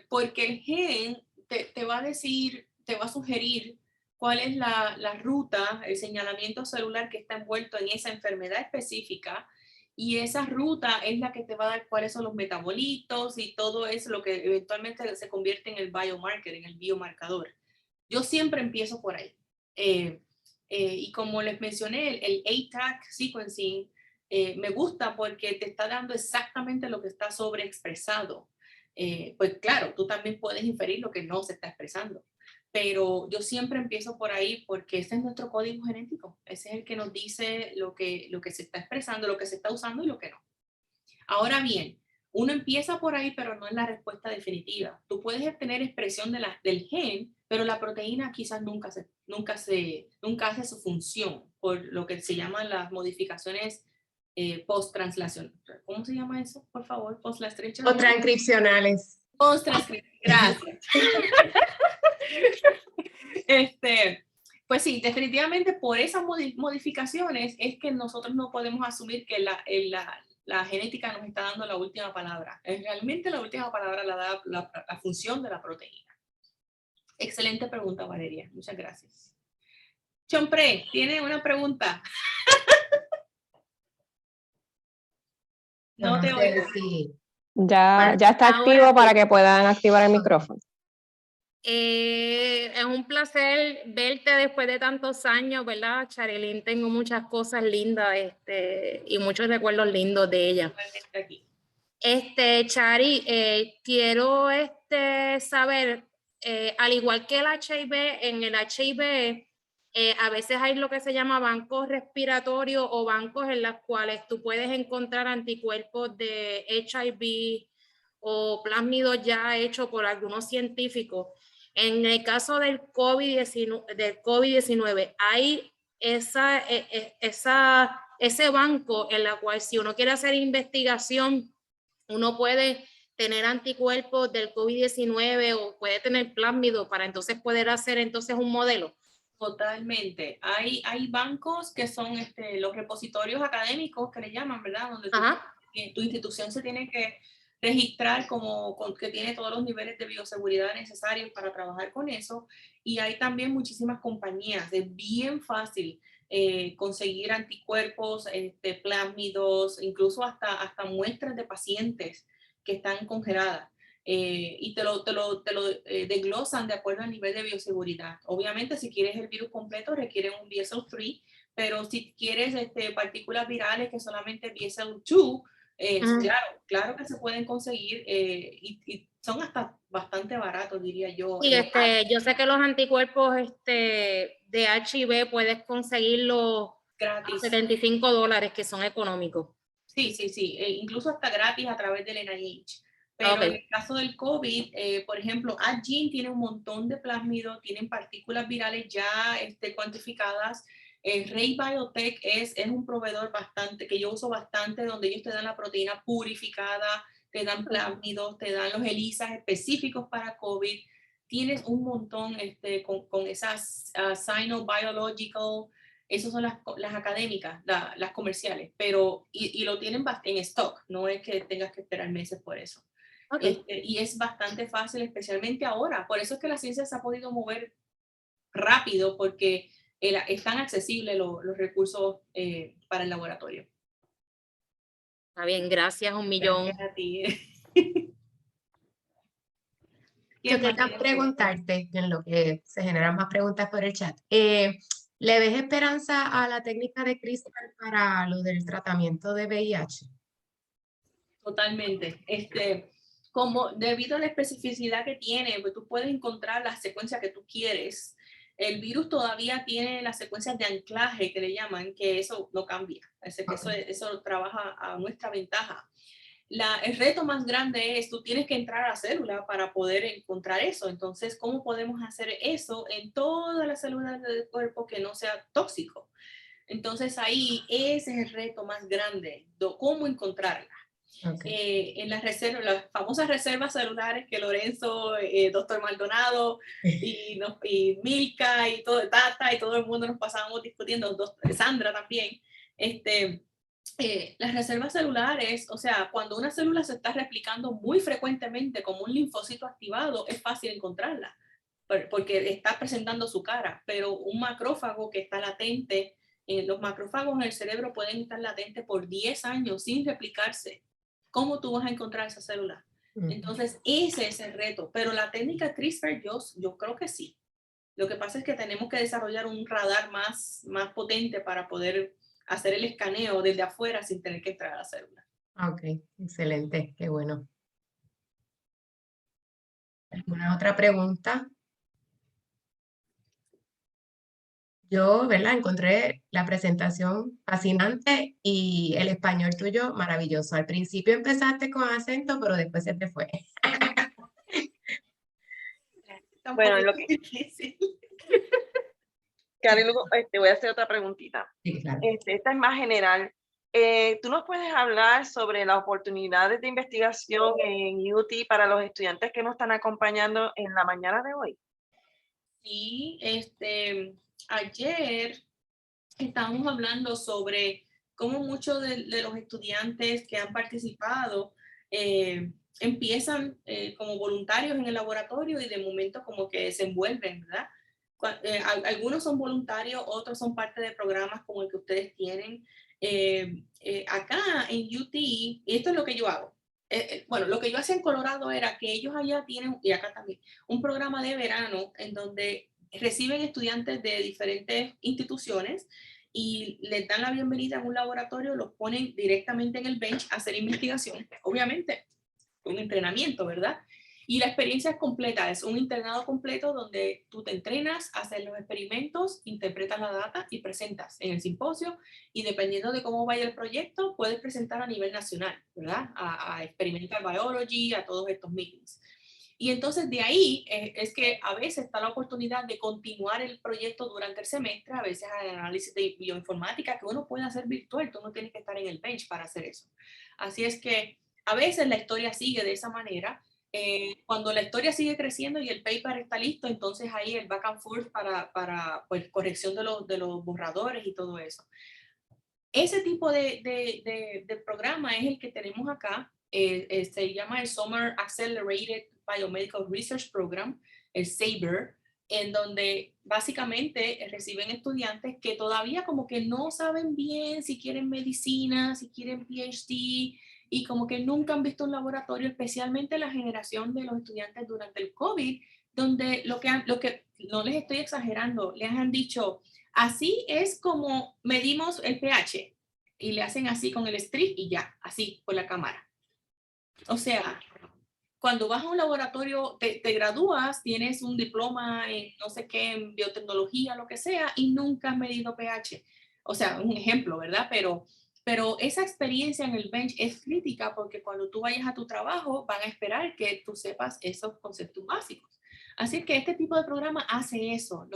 Porque el gen te va a decir, te va a sugerir cuál es la ruta, el señalamiento celular que está envuelto en esa enfermedad específica, y esa ruta es la que te va a dar cuáles son los metabolitos y todo eso, lo que eventualmente se convierte en el biomarker, en el biomarcador. Yo siempre empiezo por ahí. Y como les mencioné, el ATAC sequencing me gusta porque te está dando exactamente lo que está sobreexpresado. Pues claro, tú también puedes inferir lo que no se está expresando, pero yo siempre empiezo por ahí porque ese es nuestro código genético, ese es el que nos dice lo que se está expresando, lo que se está usando y lo que no. Ahora bien, uno empieza por ahí, pero no es la respuesta definitiva. Tú puedes tener expresión del gen, pero la proteína quizás nunca hace su función por lo que se llaman las modificaciones post-translación. ¿Cómo se llama eso? Por favor, post-translación. O transcripcionales. Post-transcripción. Gracias. Pues sí, definitivamente por esas modificaciones es que nosotros no podemos asumir que la genética nos está dando la última palabra. Realmente la última palabra la da la función de la proteína. Excelente pregunta, Valeria. Muchas gracias. Chompré, ¿tiene una pregunta? No te oigo. Sí. Ya está activo para que puedan activar el micrófono. Es un placer verte después de tantos años, ¿verdad, Charelyn? Tengo muchas cosas lindas y muchos recuerdos lindos de ella. Chari, quiero saber, al igual que el HIV, en el HIV a veces hay lo que se llama bancos respiratorios o bancos en los cuales tú puedes encontrar anticuerpos de HIV o plásmidos ya hechos por algunos científicos. En el caso del COVID-19, hay ese banco en la cual si uno quiere hacer investigación, uno puede tener anticuerpos del COVID-19 o puede tener plásmido para entonces poder hacer un modelo. Totalmente. Hay bancos que son los repositorios académicos que le llaman, ¿verdad? Donde tu institución se tiene que registrar que tiene todos los niveles de bioseguridad necesarios para trabajar con eso. Y hay también muchísimas compañías. Es bien fácil conseguir anticuerpos, plásmidos, incluso hasta muestras de pacientes que están congeladas. Y te lo desglosan de acuerdo al nivel de bioseguridad. Obviamente, si quieres el virus completo, requiere un BSL-3, pero si quieres partículas virales que solamente BSL-2, claro que se pueden conseguir y son hasta bastante baratos, diría yo. Sí, yo sé que los anticuerpos de HIV puedes conseguirlos gratis. $75, que son económicos. Sí, incluso hasta gratis a través del NIH. Pero en el caso del COVID, por ejemplo, Adgene tiene un montón de plásmidos, tienen partículas virales ya cuantificadas. Ray Biotech es un proveedor que yo uso bastante, donde ellos te dan la proteína purificada, te dan plásmidos, te dan los ELISAs específicos para COVID. Tienes un montón con esas Sinobiological. Esas son las académicas, las comerciales, pero y lo tienen en stock, no es que tengas que esperar meses por eso. Y es bastante fácil, especialmente ahora. Por eso es que la ciencia se ha podido mover rápido, porque están accesibles los recursos para el laboratorio. Está bien, gracias, un millón. Gracias a ti. Yo quería preguntarte, en lo que se generan más preguntas por el chat. ¿Le ves esperanza a la técnica de CRISPR para lo del tratamiento de VIH? Totalmente. Como debido a la especificidad que tiene, pues tú puedes encontrar la secuencia que tú quieres. El virus todavía tiene las secuencias de anclaje que le llaman, que eso no cambia. Eso trabaja a nuestra ventaja. El reto más grande es, tú tienes que entrar a la célula para poder encontrar eso. Entonces, ¿cómo podemos hacer eso en todas las células del cuerpo que no sea tóxico? Entonces, ahí ese es el reto más grande, cómo encontrarla. En las famosas reservas celulares que Lorenzo, doctor Maldonado y Milka y Tata y todo el mundo nos pasábamos discutiendo, Sandra también, las reservas celulares, o sea, cuando una célula se está replicando muy frecuentemente como un linfocito activado, es fácil encontrarla, porque está presentando su cara, pero un macrófago que está latente, los macrófagos en el cerebro pueden estar latentes por 10 años sin replicarse. ¿Cómo tú vas a encontrar esa célula? Entonces, ese es el reto, pero la técnica CRISPR, yo creo que sí. Lo que pasa es que tenemos que desarrollar un radar más potente para poder hacer el escaneo desde afuera sin tener que entrar a la célula. Ok, excelente, qué bueno. ¿Alguna otra pregunta? Yo, ¿verdad? Encontré la presentación fascinante y el español tuyo maravilloso. Al principio empezaste con acento, pero después se te fue. Bueno, lo que difícil. Karen, te voy a hacer otra preguntita. Sí, claro. Esta es más general. ¿Tú nos puedes hablar sobre las oportunidades de investigación en UT para los estudiantes que nos están acompañando en la mañana de hoy? Sí, ayer estábamos hablando sobre cómo muchos de los estudiantes que han participado empiezan como voluntarios en el laboratorio y de momento como que se envuelven, ¿verdad? Algunos son voluntarios, otros son parte de programas como el que ustedes tienen. Acá en UT, y esto es lo que yo hago. Bueno, lo que yo hacía en Colorado era que ellos allá tienen, y acá también, un programa de verano en donde reciben estudiantes de diferentes instituciones y les dan la bienvenida en un laboratorio, los ponen directamente en el bench a hacer investigación, obviamente, un entrenamiento, ¿verdad? Y la experiencia es completa, es un internado completo donde tú te entrenas, haces los experimentos, interpretas la data y presentas en el simposio, y dependiendo de cómo vaya el proyecto, puedes presentar a nivel nacional, ¿verdad? A Experimental Biology, a todos estos meetings. Y entonces de ahí es que a veces está la oportunidad de continuar el proyecto durante el semestre, a veces hay análisis de bioinformática que uno puede hacer virtual, tú no tienes que estar en el bench para hacer eso. Así es que a veces la historia sigue de esa manera. Cuando la historia sigue creciendo y el paper está listo, entonces ahí el back and forth para pues, corrección de los borradores y todo eso. Ese tipo de programa es el que tenemos acá. se llama el Summer Accelerated Biomedical Research Program, el SABER, en donde básicamente reciben estudiantes que todavía como que no saben bien si quieren medicina, si quieren PhD, y como que nunca han visto un laboratorio, especialmente la generación de los estudiantes durante el COVID, donde lo que no les estoy exagerando, les han dicho, así es como medimos el pH, y le hacen así con el strip y ya, así por la cámara. O sea, cuando vas a un laboratorio, te gradúas, tienes un diploma en no sé qué, en biotecnología, lo que sea, y nunca has medido pH. O sea, un ejemplo, ¿verdad? Pero esa experiencia en el bench es crítica porque cuando tú vayas a tu trabajo van a esperar que tú sepas esos conceptos básicos. Así que este tipo de programa hace eso,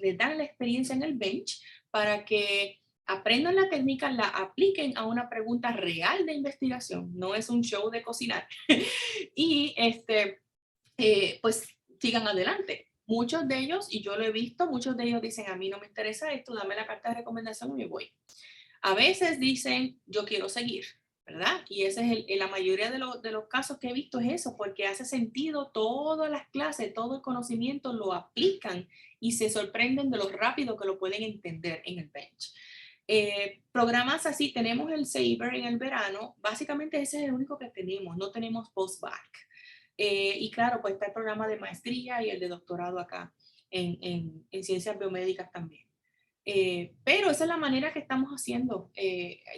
les dan la experiencia en el bench para que aprendan la técnica, la apliquen a una pregunta real de investigación, no es un show de cocinar, y pues sigan adelante. Muchos de ellos, y yo lo he visto, muchos de ellos dicen, a mí no me interesa esto, dame la carta de recomendación y me voy. A veces dicen, yo quiero seguir, ¿verdad? Y ese es la mayoría de los casos que he visto es eso, porque hace sentido, todas las clases, todo el conocimiento lo aplican y se sorprenden de lo rápido que lo pueden entender en el bench. Programas así, tenemos el SABER en el verano, básicamente ese es el único que tenemos, no tenemos post-bac. Y claro, pues está el programa de maestría y el de doctorado acá en ciencias biomédicas también. Pero esa es la manera que estamos haciendo.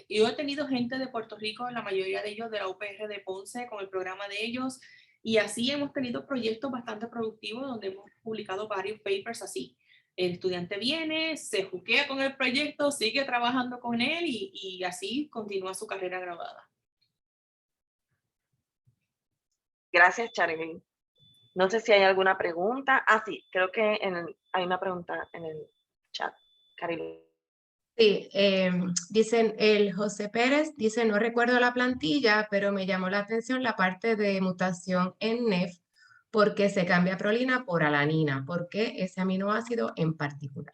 Yo he tenido gente de Puerto Rico, la mayoría de ellos de la UPR de Ponce, con el programa de ellos, y así hemos tenido proyectos bastante productivos donde hemos publicado varios papers así. El estudiante viene, se juquea con el proyecto, sigue trabajando con él y así continúa su carrera graduada. Gracias, Charilyn. No sé si hay alguna pregunta. Ah, sí, creo que hay una pregunta en el chat. Carilyn. Sí, dicen el José Pérez, dice, no recuerdo la plantilla, pero me llamó la atención la parte de mutación en NEF, porque se cambia prolina por alanina. ¿Por qué ese aminoácido en particular?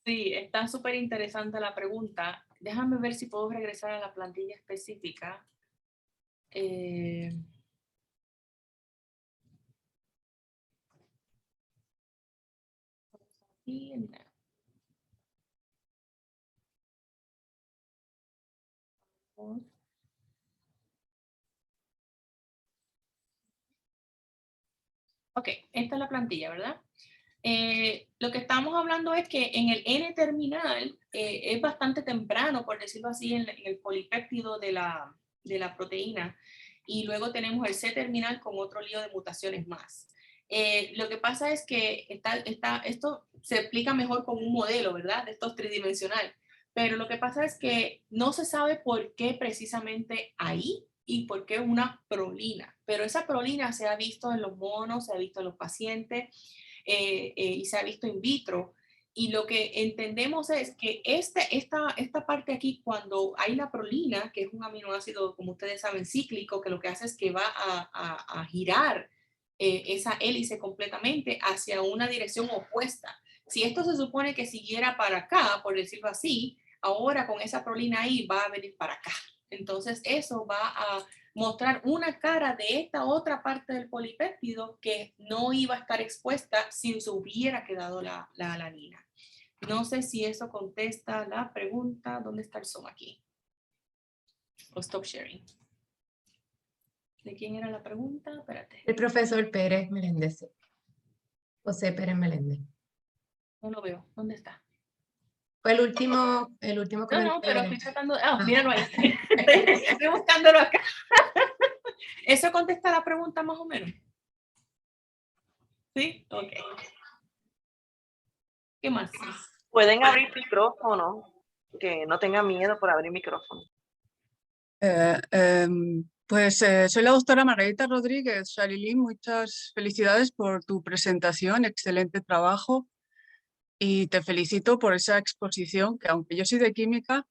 Sí, está súper interesante la pregunta. Déjame ver si puedo regresar a la plantilla específica. Ok, esta es la plantilla, ¿verdad? Lo que estamos hablando es que en el N-terminal es bastante temprano, por decirlo así, en el polipéptido de la proteína, y luego tenemos el C-terminal con otro lío de mutaciones más. Lo que pasa es que esto se explica mejor con un modelo, ¿verdad? Esto es tridimensional, pero lo que pasa es que no se sabe por qué precisamente ahí y por qué una prolina, pero esa prolina se ha visto en los monos, se ha visto en los pacientes, y se ha visto in vitro. Y lo que entendemos es que esta parte aquí, cuando hay la prolina, que es un aminoácido, como ustedes saben, cíclico, que lo que hace es que va a girar esa hélice completamente hacia una dirección opuesta. Si esto se supone que siguiera para acá, por decirlo así, ahora con esa prolina ahí va a venir para acá. Entonces eso va a mostrar una cara de esta otra parte del polipéptido que no iba a estar expuesta si se hubiera quedado la alanina. No sé si eso contesta la pregunta. ¿Dónde está el Zoom aquí? O stop sharing. ¿De quién era la pregunta? Espérate. El profesor Pérez Meléndez. José Pérez Meléndez. No lo veo. ¿Dónde está? Fue el último comentario. No, pero estoy tratando... míralo ahí. Estoy buscándolo acá. ¿Eso contesta la pregunta más o menos? ¿Sí? Ok. ¿Qué más? Pueden abrir micrófono, que no tengan miedo por abrir micrófono. Soy la doctora Margarita Rodríguez. Charilyn, muchas felicidades por tu presentación, excelente trabajo, y te felicito por esa exposición que, aunque yo soy de química,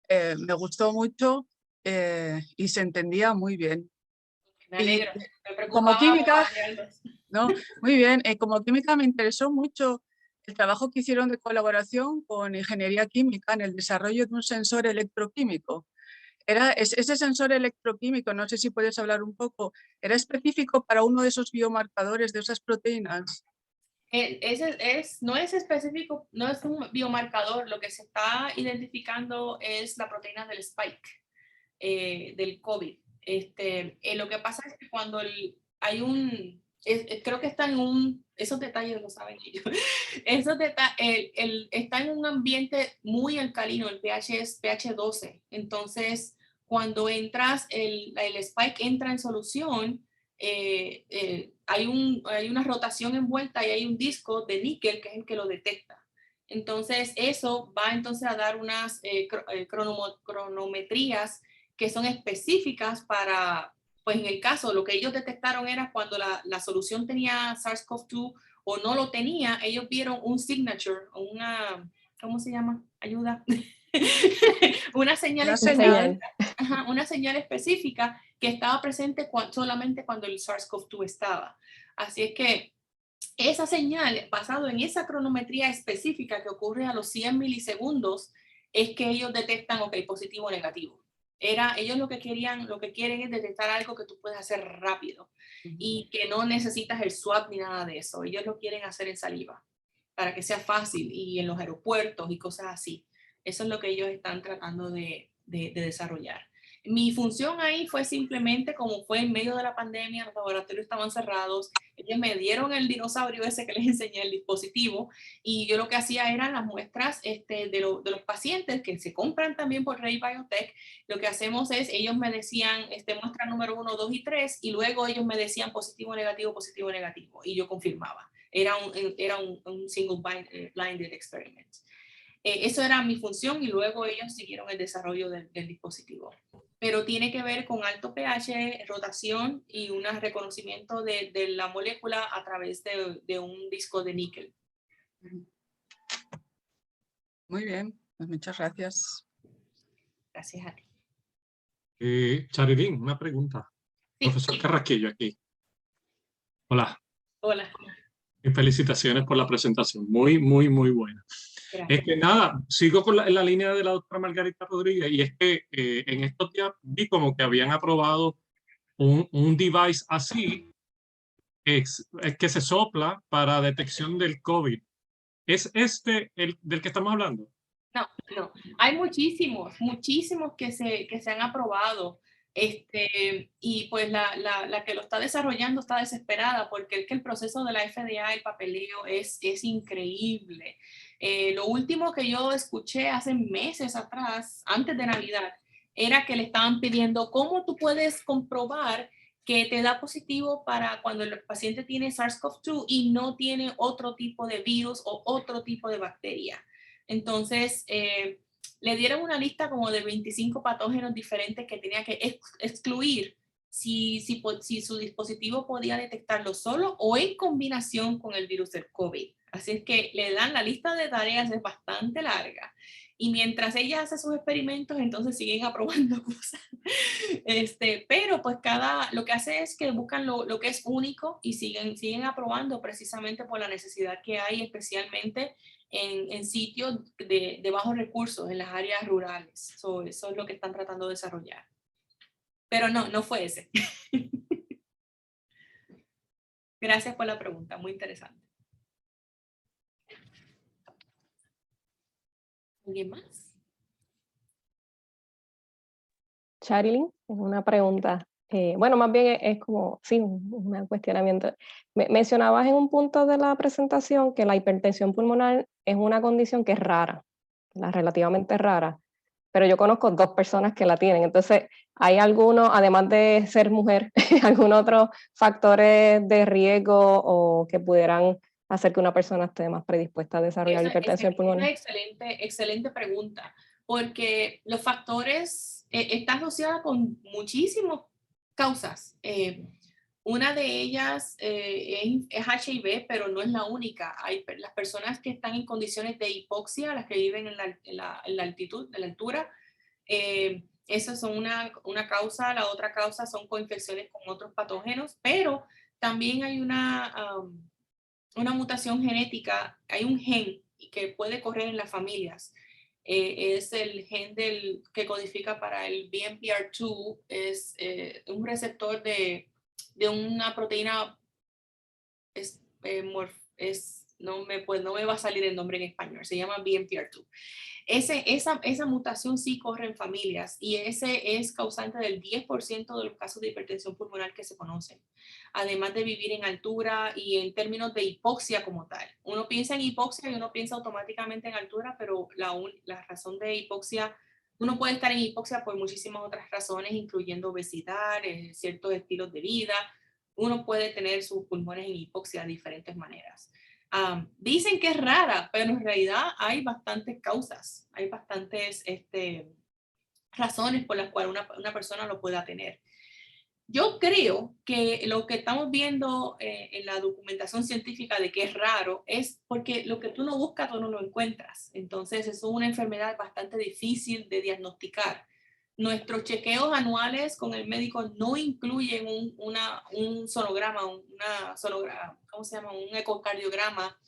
me gustó mucho y se entendía muy bien. Me alegro. Como química, ¿no? Muy bien, como química me interesó mucho el trabajo que hicieron de colaboración con ingeniería química en el desarrollo de un sensor electroquímico. ese sensor electroquímico, no sé si puedes hablar un poco, ¿era específico para uno de esos biomarcadores de esas proteínas? No es específico, no es un biomarcador. Lo que se está identificando es la proteína del spike del COVID. Lo que pasa es que cuando hay un, creo que está en un, esos detalles lo saben ellos, está en un ambiente muy alcalino, el pH es pH 12, entonces cuando entras, el spike entra en solución, hay una rotación envuelta y hay un disco de níquel que es el que lo detecta. Entonces eso va entonces a dar unas cronometrías que son específicas para, pues en el caso, lo que ellos detectaron era cuando la solución tenía SARS-CoV-2 o no lo tenía, ellos vieron un signature, ¿cómo se llama? Ayuda. Una señal específica. Ajá, una señal específica que estaba presente solamente cuando el SARS-CoV-2 estaba. Así es que esa señal, basado en esa cronometría específica que ocurre a los 100 milisegundos, es que ellos detectan, ok, positivo o negativo. Ellos lo que quieren es detectar algo que tú puedes hacer rápido y que no necesitas el swab ni nada de eso. Ellos lo quieren hacer en saliva para que sea fácil y en los aeropuertos y cosas así. Eso es lo que ellos están tratando de desarrollar. Mi función ahí fue simplemente, como fue en medio de la pandemia, los laboratorios estaban cerrados, ellos me dieron el dinosaurio ese que les enseñé, el dispositivo, y yo lo que hacía eran las muestras de los pacientes que se compran también por Rey Biotech. Lo que hacemos es, ellos me decían muestra número 1, 2 y 3, y luego ellos me decían positivo, negativo, y yo confirmaba. Era un single blinded experiment. Eso era mi función y luego ellos siguieron el desarrollo del dispositivo. Pero tiene que ver con alto pH, rotación y un reconocimiento de la molécula a través de un disco de níquel. Muy bien, pues muchas gracias. Gracias a ti. Charilín, una pregunta. Sí. Profesor Carrasquillo aquí. Hola. Hola. Y felicitaciones por la presentación. Muy, muy, muy buena. Gracias. Es que nada, sigo en la línea de la doctora Margarita Rodríguez y es que en estos días vi como que habían aprobado un device así es que se sopla para detección del COVID. ¿Es el del que estamos hablando? No. Hay muchísimos que se han aprobado. Y pues la que lo está desarrollando está desesperada porque es que el proceso de la FDA, el papeleo es increíble. Lo último que yo escuché hace meses atrás, antes de Navidad, era que le estaban pidiendo cómo tú puedes comprobar que te da positivo para cuando el paciente tiene SARS-CoV-2 y no tiene otro tipo de virus o otro tipo de bacteria. Entonces, le dieron una lista como de 25 patógenos diferentes que tenía que excluir si su dispositivo podía detectarlo solo o en combinación con el virus del COVID. Así es que le dan la lista de tareas, es bastante larga. Y mientras ella hace sus experimentos, entonces siguen aprobando cosas. Pero pues lo que hace es que buscan lo que es único y siguen aprobando precisamente por la necesidad que hay, especialmente en sitios de bajos recursos, en las áreas rurales. Eso es lo que están tratando de desarrollar. Pero no fue ese. Gracias por la pregunta, muy interesante. ¿Alguien más? Charilyn, es una pregunta. Bueno, más bien es como, sí, un cuestionamiento. Mencionabas en un punto de la presentación que la hipertensión pulmonar es una condición que es rara, relativamente rara, pero yo conozco 2 personas que la tienen. Entonces, ¿hay alguno, además de ser mujer, algún otro factores de riesgo o que pudieran hacer que una persona esté más predispuesta a desarrollar hipertensión pulmonar? Es una excelente pregunta, porque los factores están asociados con muchísimas causas. Una de ellas es HIV, pero no es la única. Hay las personas que están en condiciones de hipoxia, las que viven en la altitud, en la altura, esas son una causa. La otra causa son coinfecciones con otros patógenos, pero también hay una mutación genética, hay un gen que puede correr en las familias. es el gen que codifica para el BMPR2, es un receptor de una proteína, no me va a salir el nombre en español, se llama BMPR2. Esa mutación sí corre en familias y ese es causante del 10% de los casos de hipertensión pulmonar que se conocen, además de vivir en altura y en términos de hipoxia como tal. Uno piensa en hipoxia y uno piensa automáticamente en altura, pero la razón de hipoxia, uno puede estar en hipoxia por muchísimas otras razones, incluyendo obesidad, ciertos estilos de vida. Uno puede tener sus pulmones en hipoxia de diferentes maneras. Dicen que es rara, pero en realidad hay bastantes causas, hay bastantes razones por las cuales una persona lo pueda tener. Yo creo que lo que estamos viendo en la documentación científica de que es raro es porque lo que tú no buscas, tú no lo encuentras. Entonces, es una enfermedad bastante difícil de diagnosticar. Nuestros chequeos anuales con el médico no incluyen un sonograma, ¿cómo se llama? Un ecocardiograma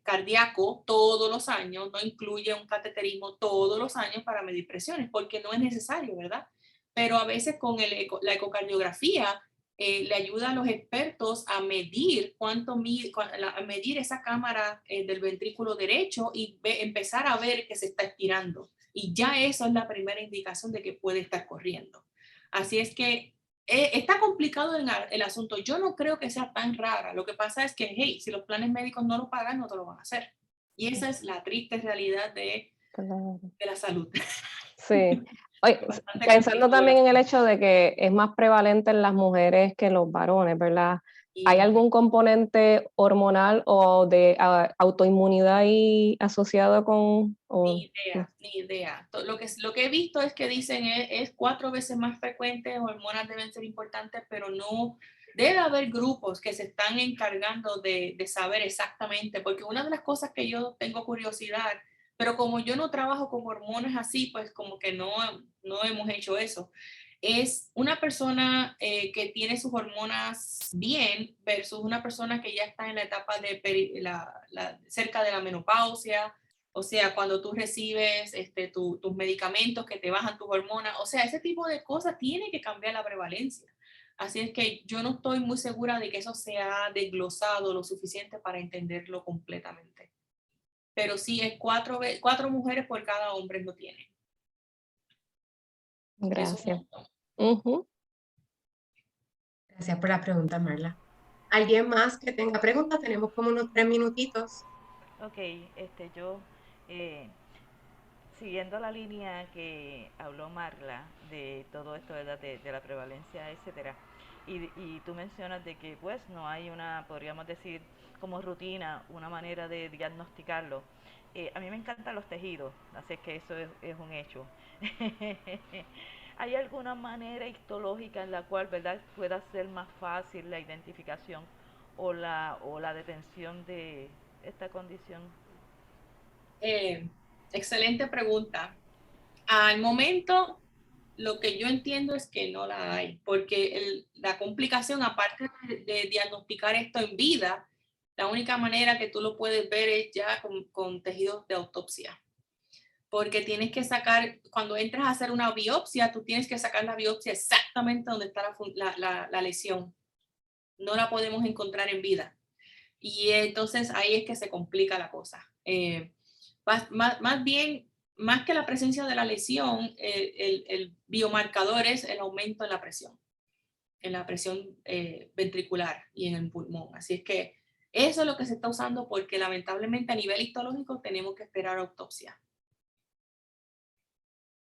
cardíaco todos los años, no incluye un cateterismo todos los años para medir presiones, porque no es necesario, ¿verdad? Pero a veces con la ecocardiografía le ayuda a los expertos a medir a medir esa cámara del ventrículo derecho y empezar a ver que se está estirando. Y ya eso es la primera indicación de que puede estar corriendo. Así es que está complicado el asunto. Yo no creo que sea tan rara. Lo que pasa es que, hey, si los planes médicos no lo pagan, no te lo van a hacer. Y esa es la triste realidad de la salud. Sí. Oye, pensando también en el hecho de que es más prevalente en las mujeres que en los varones, ¿verdad? ¿Hay algún componente hormonal o de autoinmunidad ahí asociado con...? Ni idea. Lo que he visto es que dicen es 4 veces más frecuente, hormonas deben ser importantes, pero no debe haber grupos que se están encargando de saber exactamente, porque una de las cosas que yo tengo curiosidad, pero como yo no trabajo con hormonas así, pues como que no hemos hecho eso. Es una persona que tiene sus hormonas bien versus una persona que ya está en la etapa de cerca de la menopausia, o sea, cuando tú recibes tus medicamentos que te bajan tus hormonas, o sea, ese tipo de cosas tiene que cambiar la prevalencia. Así es que yo no estoy muy segura de que eso se ha desglosado lo suficiente para entenderlo completamente. Pero sí, es 4 mujeres por cada hombre lo tienen. Gracias. Gracias por la pregunta, Marla. ¿Alguien más que tenga preguntas? Tenemos como unos 3 minutitos. Ok, yo, siguiendo la línea que habló Marla de todo esto, ¿verdad? De la prevalencia, etcétera, y tú mencionas de que pues no hay podríamos decir, como rutina, una manera de diagnosticarlo. A mí me encantan los tejidos, así que eso es un hecho. ¿Hay alguna manera histológica en la cual, verdad, pueda ser más fácil la identificación o la detención de esta condición? Excelente pregunta. Al momento, lo que yo entiendo es que no la hay, porque la complicación, aparte de diagnosticar esto en vida, la única manera que tú lo puedes ver es ya con tejidos de autopsia. Porque tienes que sacar, cuando entras a hacer una biopsia, tú tienes que sacar la biopsia exactamente donde está la lesión. No la podemos encontrar en vida. Y entonces ahí es que se complica la cosa. Más bien, más que la presencia de la lesión, el biomarcador es el aumento en la presión ventricular y en el pulmón. Así es que eso es lo que se está usando porque lamentablemente a nivel histológico tenemos que esperar autopsia.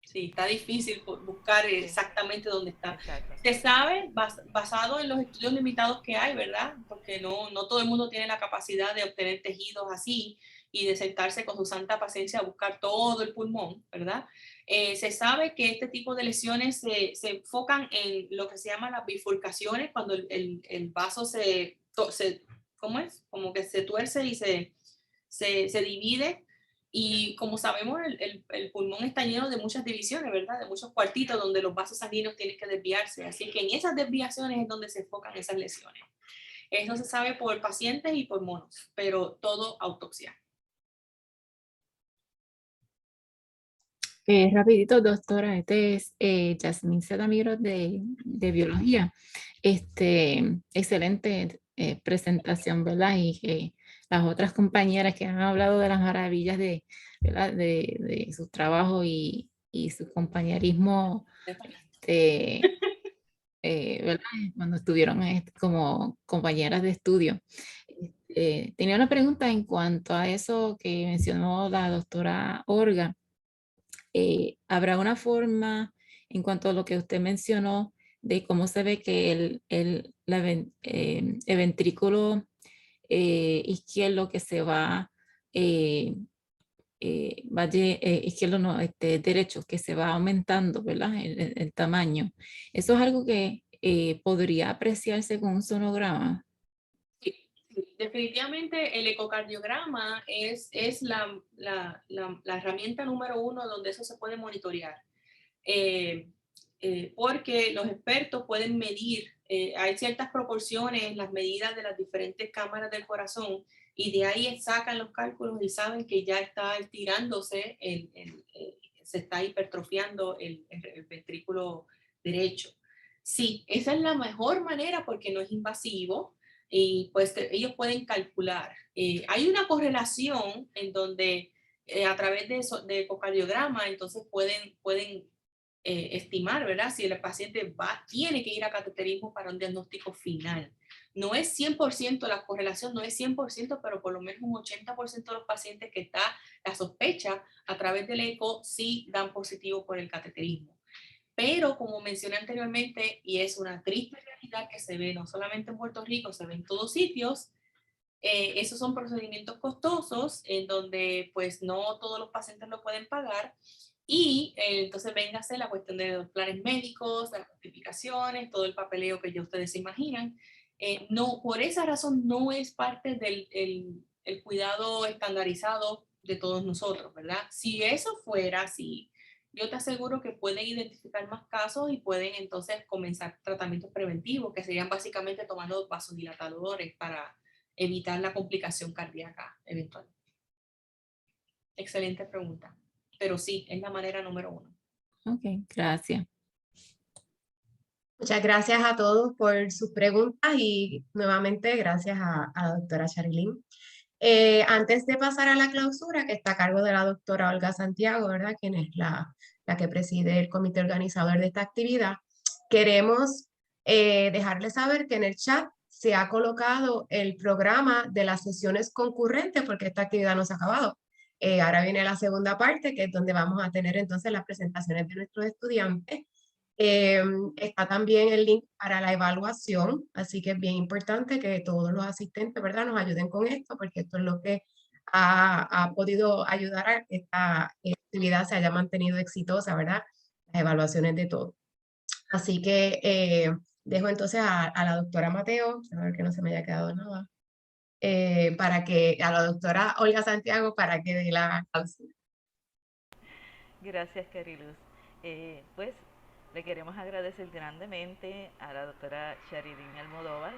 Sí, está difícil buscar exactamente dónde está. Exacto. Se sabe basado en los estudios limitados que hay, ¿verdad? Porque no todo el mundo tiene la capacidad de obtener tejidos así y de sentarse con su santa paciencia a buscar todo el pulmón, ¿verdad? Se sabe que este tipo de lesiones se enfocan en lo que se llama las bifurcaciones, cuando el vaso ¿cómo es? Como que se tuerce y se divide. Y como sabemos, el pulmón está lleno de muchas divisiones, ¿verdad? De muchos cuartitos donde los vasos sanguíneos tienen que desviarse. Así que en esas desviaciones es donde se enfocan esas lesiones. Eso se sabe por pacientes y por monos, pero todo autopsia. Rapidito, doctora, este es Yasmín Sedamiro de Biología. Excelente presentación, ¿verdad? Y las otras compañeras que han hablado de las maravillas ¿verdad? De su trabajo y su compañerismo, ¿verdad? Cuando estuvieron como compañeras de estudio. Tenía una pregunta en cuanto a eso que mencionó la doctora Olga. ¿Habrá una forma en cuanto a lo que usted mencionó de cómo se ve que el ventrículo izquierdo que se va, izquierdo no, derecho, que se va aumentando, ¿verdad? El tamaño. Eso es algo que podría apreciarse con un sonograma. Definitivamente el ecocardiograma es la herramienta número 1 donde eso se puede monitorear. Porque los expertos pueden medir, hay ciertas proporciones en las medidas de las diferentes cámaras del corazón y de ahí sacan los cálculos y saben que ya está estirándose, se está hipertrofiando el ventrículo derecho. Sí, esa es la mejor manera porque no es invasivo y pues ellos pueden calcular. Hay una correlación en donde a través de ecocardiograma entonces pueden estimar, ¿verdad? Si el paciente tiene que ir a cateterismo para un diagnóstico final. No es 100%, la correlación no es 100%, pero por lo menos un 80% de los pacientes que está la sospecha a través del eco sí dan positivo por el cateterismo. Pero como mencioné anteriormente, y es una triste realidad que se ve no solamente en Puerto Rico, se ve en todos sitios, esos son procedimientos costosos en donde pues no todos los pacientes lo pueden pagar y entonces véngase la cuestión de los planes médicos, las justificaciones, todo el papeleo que ya ustedes se imaginan. No, por esa razón no es parte del el cuidado estandarizado de todos nosotros, ¿verdad? Si eso fuera así, yo te aseguro que pueden identificar más casos y pueden entonces comenzar tratamientos preventivos, que serían básicamente tomando vasodilatadores para evitar la complicación cardíaca eventual. Excelente pregunta. Pero sí, es la manera número 1. Ok, gracias. Muchas gracias a todos por sus preguntas y nuevamente gracias a la doctora Charilyn. Antes de pasar a la clausura, que está a cargo de la doctora Olga Santiago, ¿verdad? Quien es la que preside el comité organizador de esta actividad, queremos dejarles saber que en el chat se ha colocado el programa de las sesiones concurrentes, porque esta actividad no se ha acabado. Ahora viene la segunda parte, que es donde vamos a tener entonces las presentaciones de nuestros estudiantes. Está también el link para la evaluación, así que es bien importante que todos los asistentes, ¿verdad?, nos ayuden con esto, porque esto es lo que ha podido ayudar a que esta actividad se haya mantenido exitosa, ¿verdad?, las evaluaciones de todo. Así que dejo entonces a la doctora Mateo, a ver que no se me haya quedado nada, a la doctora Olga Santiago para que dé la clausura. Gracias, Cariluz. Pues le queremos agradecer grandemente a la doctora Charilyn Almodóvar.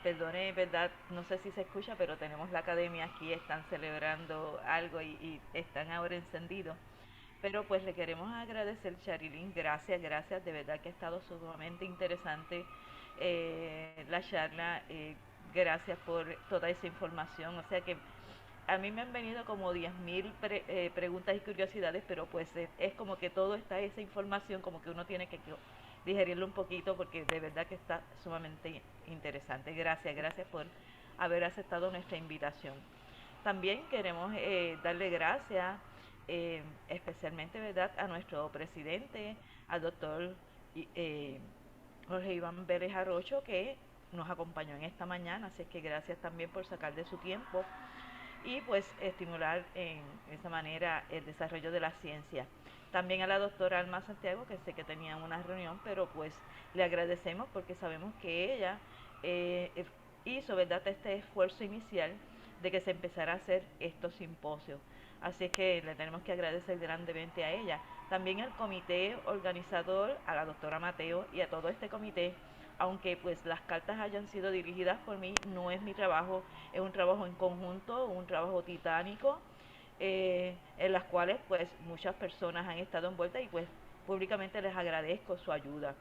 Perdone, verdad, no sé si se escucha, pero tenemos la academia aquí, están celebrando algo y están ahora encendidos. Pero pues le queremos agradecer, Charilyn, gracias, de verdad que ha estado sumamente interesante la charla. Gracias por toda esa información, o sea que a mí me han venido como 10.000 preguntas y curiosidades, pero pues es como que todo está esa información, como que uno tiene que digerirlo un poquito porque de verdad que está sumamente interesante. Gracias por haber aceptado nuestra invitación. También queremos darle gracias especialmente, ¿verdad?, a nuestro presidente, al doctor Jorge Iván Vélez Arrocho, que nos acompañó en esta mañana, así que gracias también por sacar de su tiempo y pues estimular en esa manera el desarrollo de la ciencia. También a la doctora Alma Santiago, que sé que tenía una reunión, pero pues le agradecemos porque sabemos que ella hizo, ¿verdad?, este esfuerzo inicial de que se empezara a hacer estos simposios. Así es que le tenemos que agradecer grandemente a ella. También al comité organizador, a la doctora Mateo y a todo este comité, aunque pues las cartas hayan sido dirigidas por mí, no es mi trabajo, es un trabajo en conjunto, un trabajo titánico, en las cuales pues muchas personas han estado envueltas y pues públicamente les agradezco su ayuda.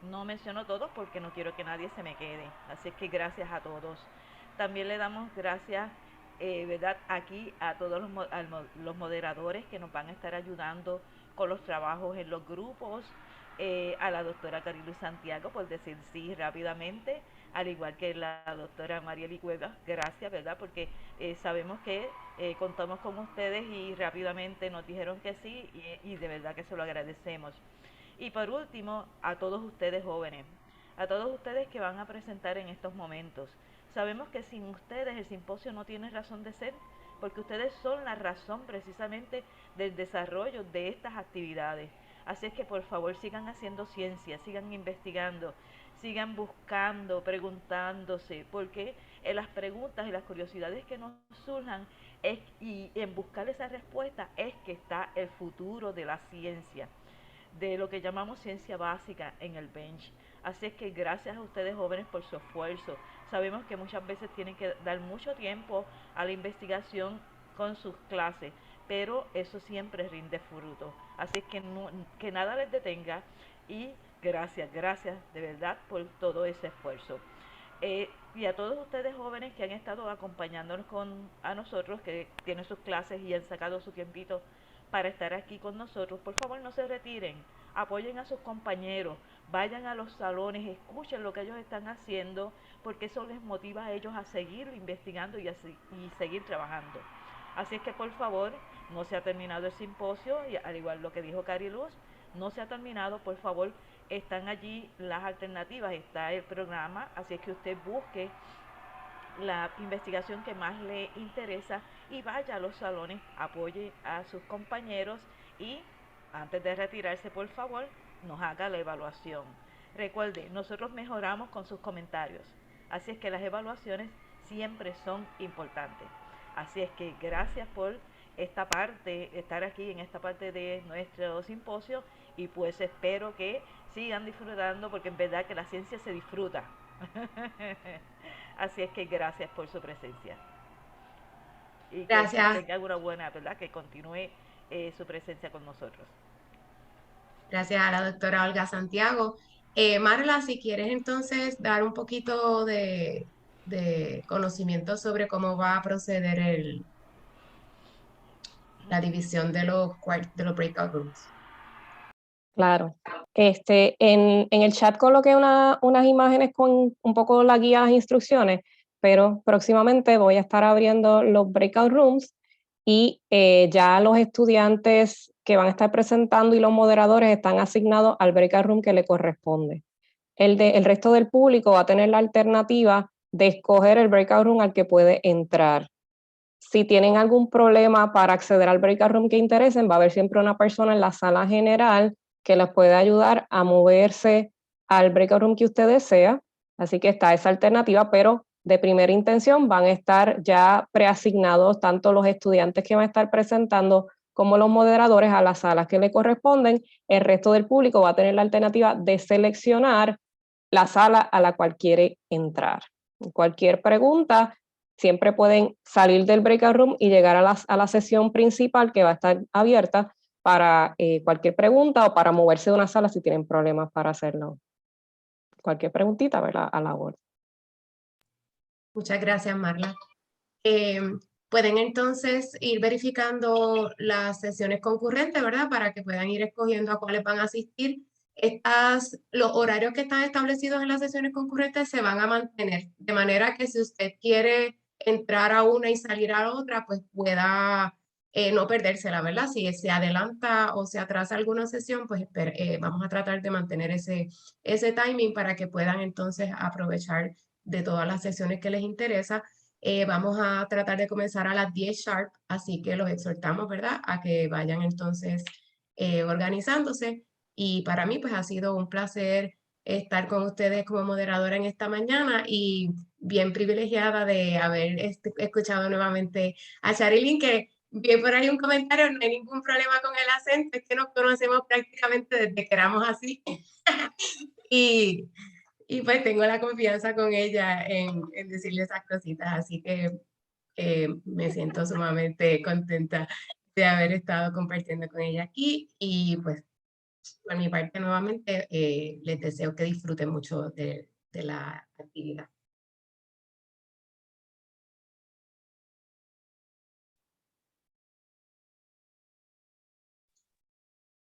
No menciono todos porque no quiero que nadie se me quede, así es que gracias a todos. También le damos gracias, ¿verdad?, aquí a todos los moderadores que nos van a estar ayudando con los trabajos en los grupos, a la doctora Cariluz Santiago por decir sí rápidamente, al igual que la doctora Marieli Cuevas, gracias, ¿verdad?, porque sabemos que contamos con ustedes y rápidamente nos dijeron que sí y de verdad que se lo agradecemos. Y por último, a todos ustedes jóvenes, a todos ustedes que van a presentar en estos momentos. Sabemos que sin ustedes el simposio no tiene razón de ser, porque ustedes son la razón precisamente del desarrollo de estas actividades. Así es que por favor sigan haciendo ciencia, sigan investigando, sigan buscando, preguntándose, porque en las preguntas y las curiosidades que nos surjan y en buscar esa respuesta es que está el futuro de la ciencia, de lo que llamamos ciencia básica en el bench. Así es que gracias a ustedes jóvenes por su esfuerzo. Sabemos que muchas veces tienen que dar mucho tiempo a la investigación con sus clases, pero eso siempre rinde fruto. Así es que, que nada les detenga y gracias de verdad por todo ese esfuerzo. Y a todos ustedes jóvenes que han estado acompañándonos a nosotros, que tienen sus clases y han sacado su tiempito para estar aquí con nosotros, por favor no se retiren, apoyen a sus compañeros, vayan a los salones, escuchen lo que ellos están haciendo, porque eso les motiva a ellos a seguir investigando y seguir trabajando. Así es que por favor, no se ha terminado el simposio, y al igual lo que dijo Cariluz, no se ha terminado, por favor, están allí las alternativas, está el programa, así es que usted busque la investigación que más le interesa y vaya a los salones, apoye a sus compañeros y antes de retirarse, por favor, nos haga la evaluación. Recuerde, nosotros mejoramos con sus comentarios, así es que las evaluaciones siempre son importantes. Así es que gracias por esta parte, estar aquí en esta parte de nuestro simposio y pues espero que sigan disfrutando porque en verdad que la ciencia se disfruta. Así es que gracias por su presencia. Y gracias. que tenga una buena, ¿verdad?, que continúe su presencia con nosotros. Gracias a la doctora Olga Santiago. Marla, si quieres entonces dar un poquito de conocimiento sobre cómo va a proceder la división de los breakout rooms. Claro. En el chat coloqué unas imágenes con un poco la guía, las instrucciones, pero próximamente voy a estar abriendo los breakout rooms y ya los estudiantes que van a estar presentando y los moderadores están asignados al breakout room que le corresponde. El resto del público va a tener la alternativa de escoger el breakout room al que puede entrar. Si tienen algún problema para acceder al breakout room que interesen, va a haber siempre una persona en la sala general que les puede ayudar a moverse al breakout room que usted desea. Así que está esa alternativa, pero de primera intención van a estar ya preasignados tanto los estudiantes que van a estar presentando como los moderadores a las salas que le corresponden. El resto del público va a tener la alternativa de seleccionar la sala a la cual quiere entrar. Cualquier pregunta, siempre pueden salir del breakout room y llegar a la sesión principal que va a estar abierta para cualquier pregunta o para moverse de una sala si tienen problemas para hacerlo. Cualquier preguntita, ¿verdad?, a la orden. Muchas gracias, Marla. Pueden entonces ir verificando las sesiones concurrentes, ¿verdad?, para que puedan ir escogiendo a cuáles van a asistir. Los horarios que están establecidos en las sesiones concurrentes se van a mantener, de manera que si usted quiere entrar a una y salir a la otra, pues pueda no perdérsela, ¿verdad? Si se adelanta o se atrasa alguna sesión, pues vamos a tratar de mantener ese timing para que puedan entonces aprovechar de todas las sesiones que les interesa. Vamos a tratar de comenzar a las 10 sharp, así que los exhortamos, ¿verdad?, a que vayan entonces organizándose. Y para mí, pues ha sido un placer estar con ustedes como moderadora en esta mañana y bien privilegiada de haber escuchado nuevamente a Charilyn, que vi por ahí un comentario, no hay ningún problema con el acento, es que nos conocemos prácticamente desde que éramos así. y pues tengo la confianza con ella en decirle esas cositas, así que Me siento sumamente contenta de haber estado compartiendo con ella aquí y pues por mi parte nuevamente les deseo que disfruten mucho de la actividad.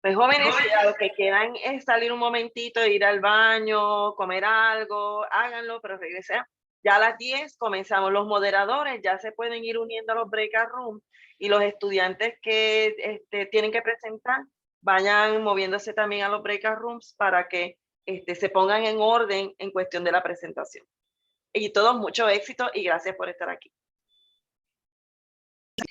Pues jóvenes, a los que quieran salir un momentito, ir al baño, comer algo, háganlo, pero regresen. Ya a las 10 comenzamos. Los moderadores ya se pueden ir uniendo a los breakout rooms y los estudiantes que tienen que presentar vayan moviéndose también a los breakout rooms para que se pongan en orden en cuestión de la presentación. Y todos mucho éxito y gracias por estar aquí.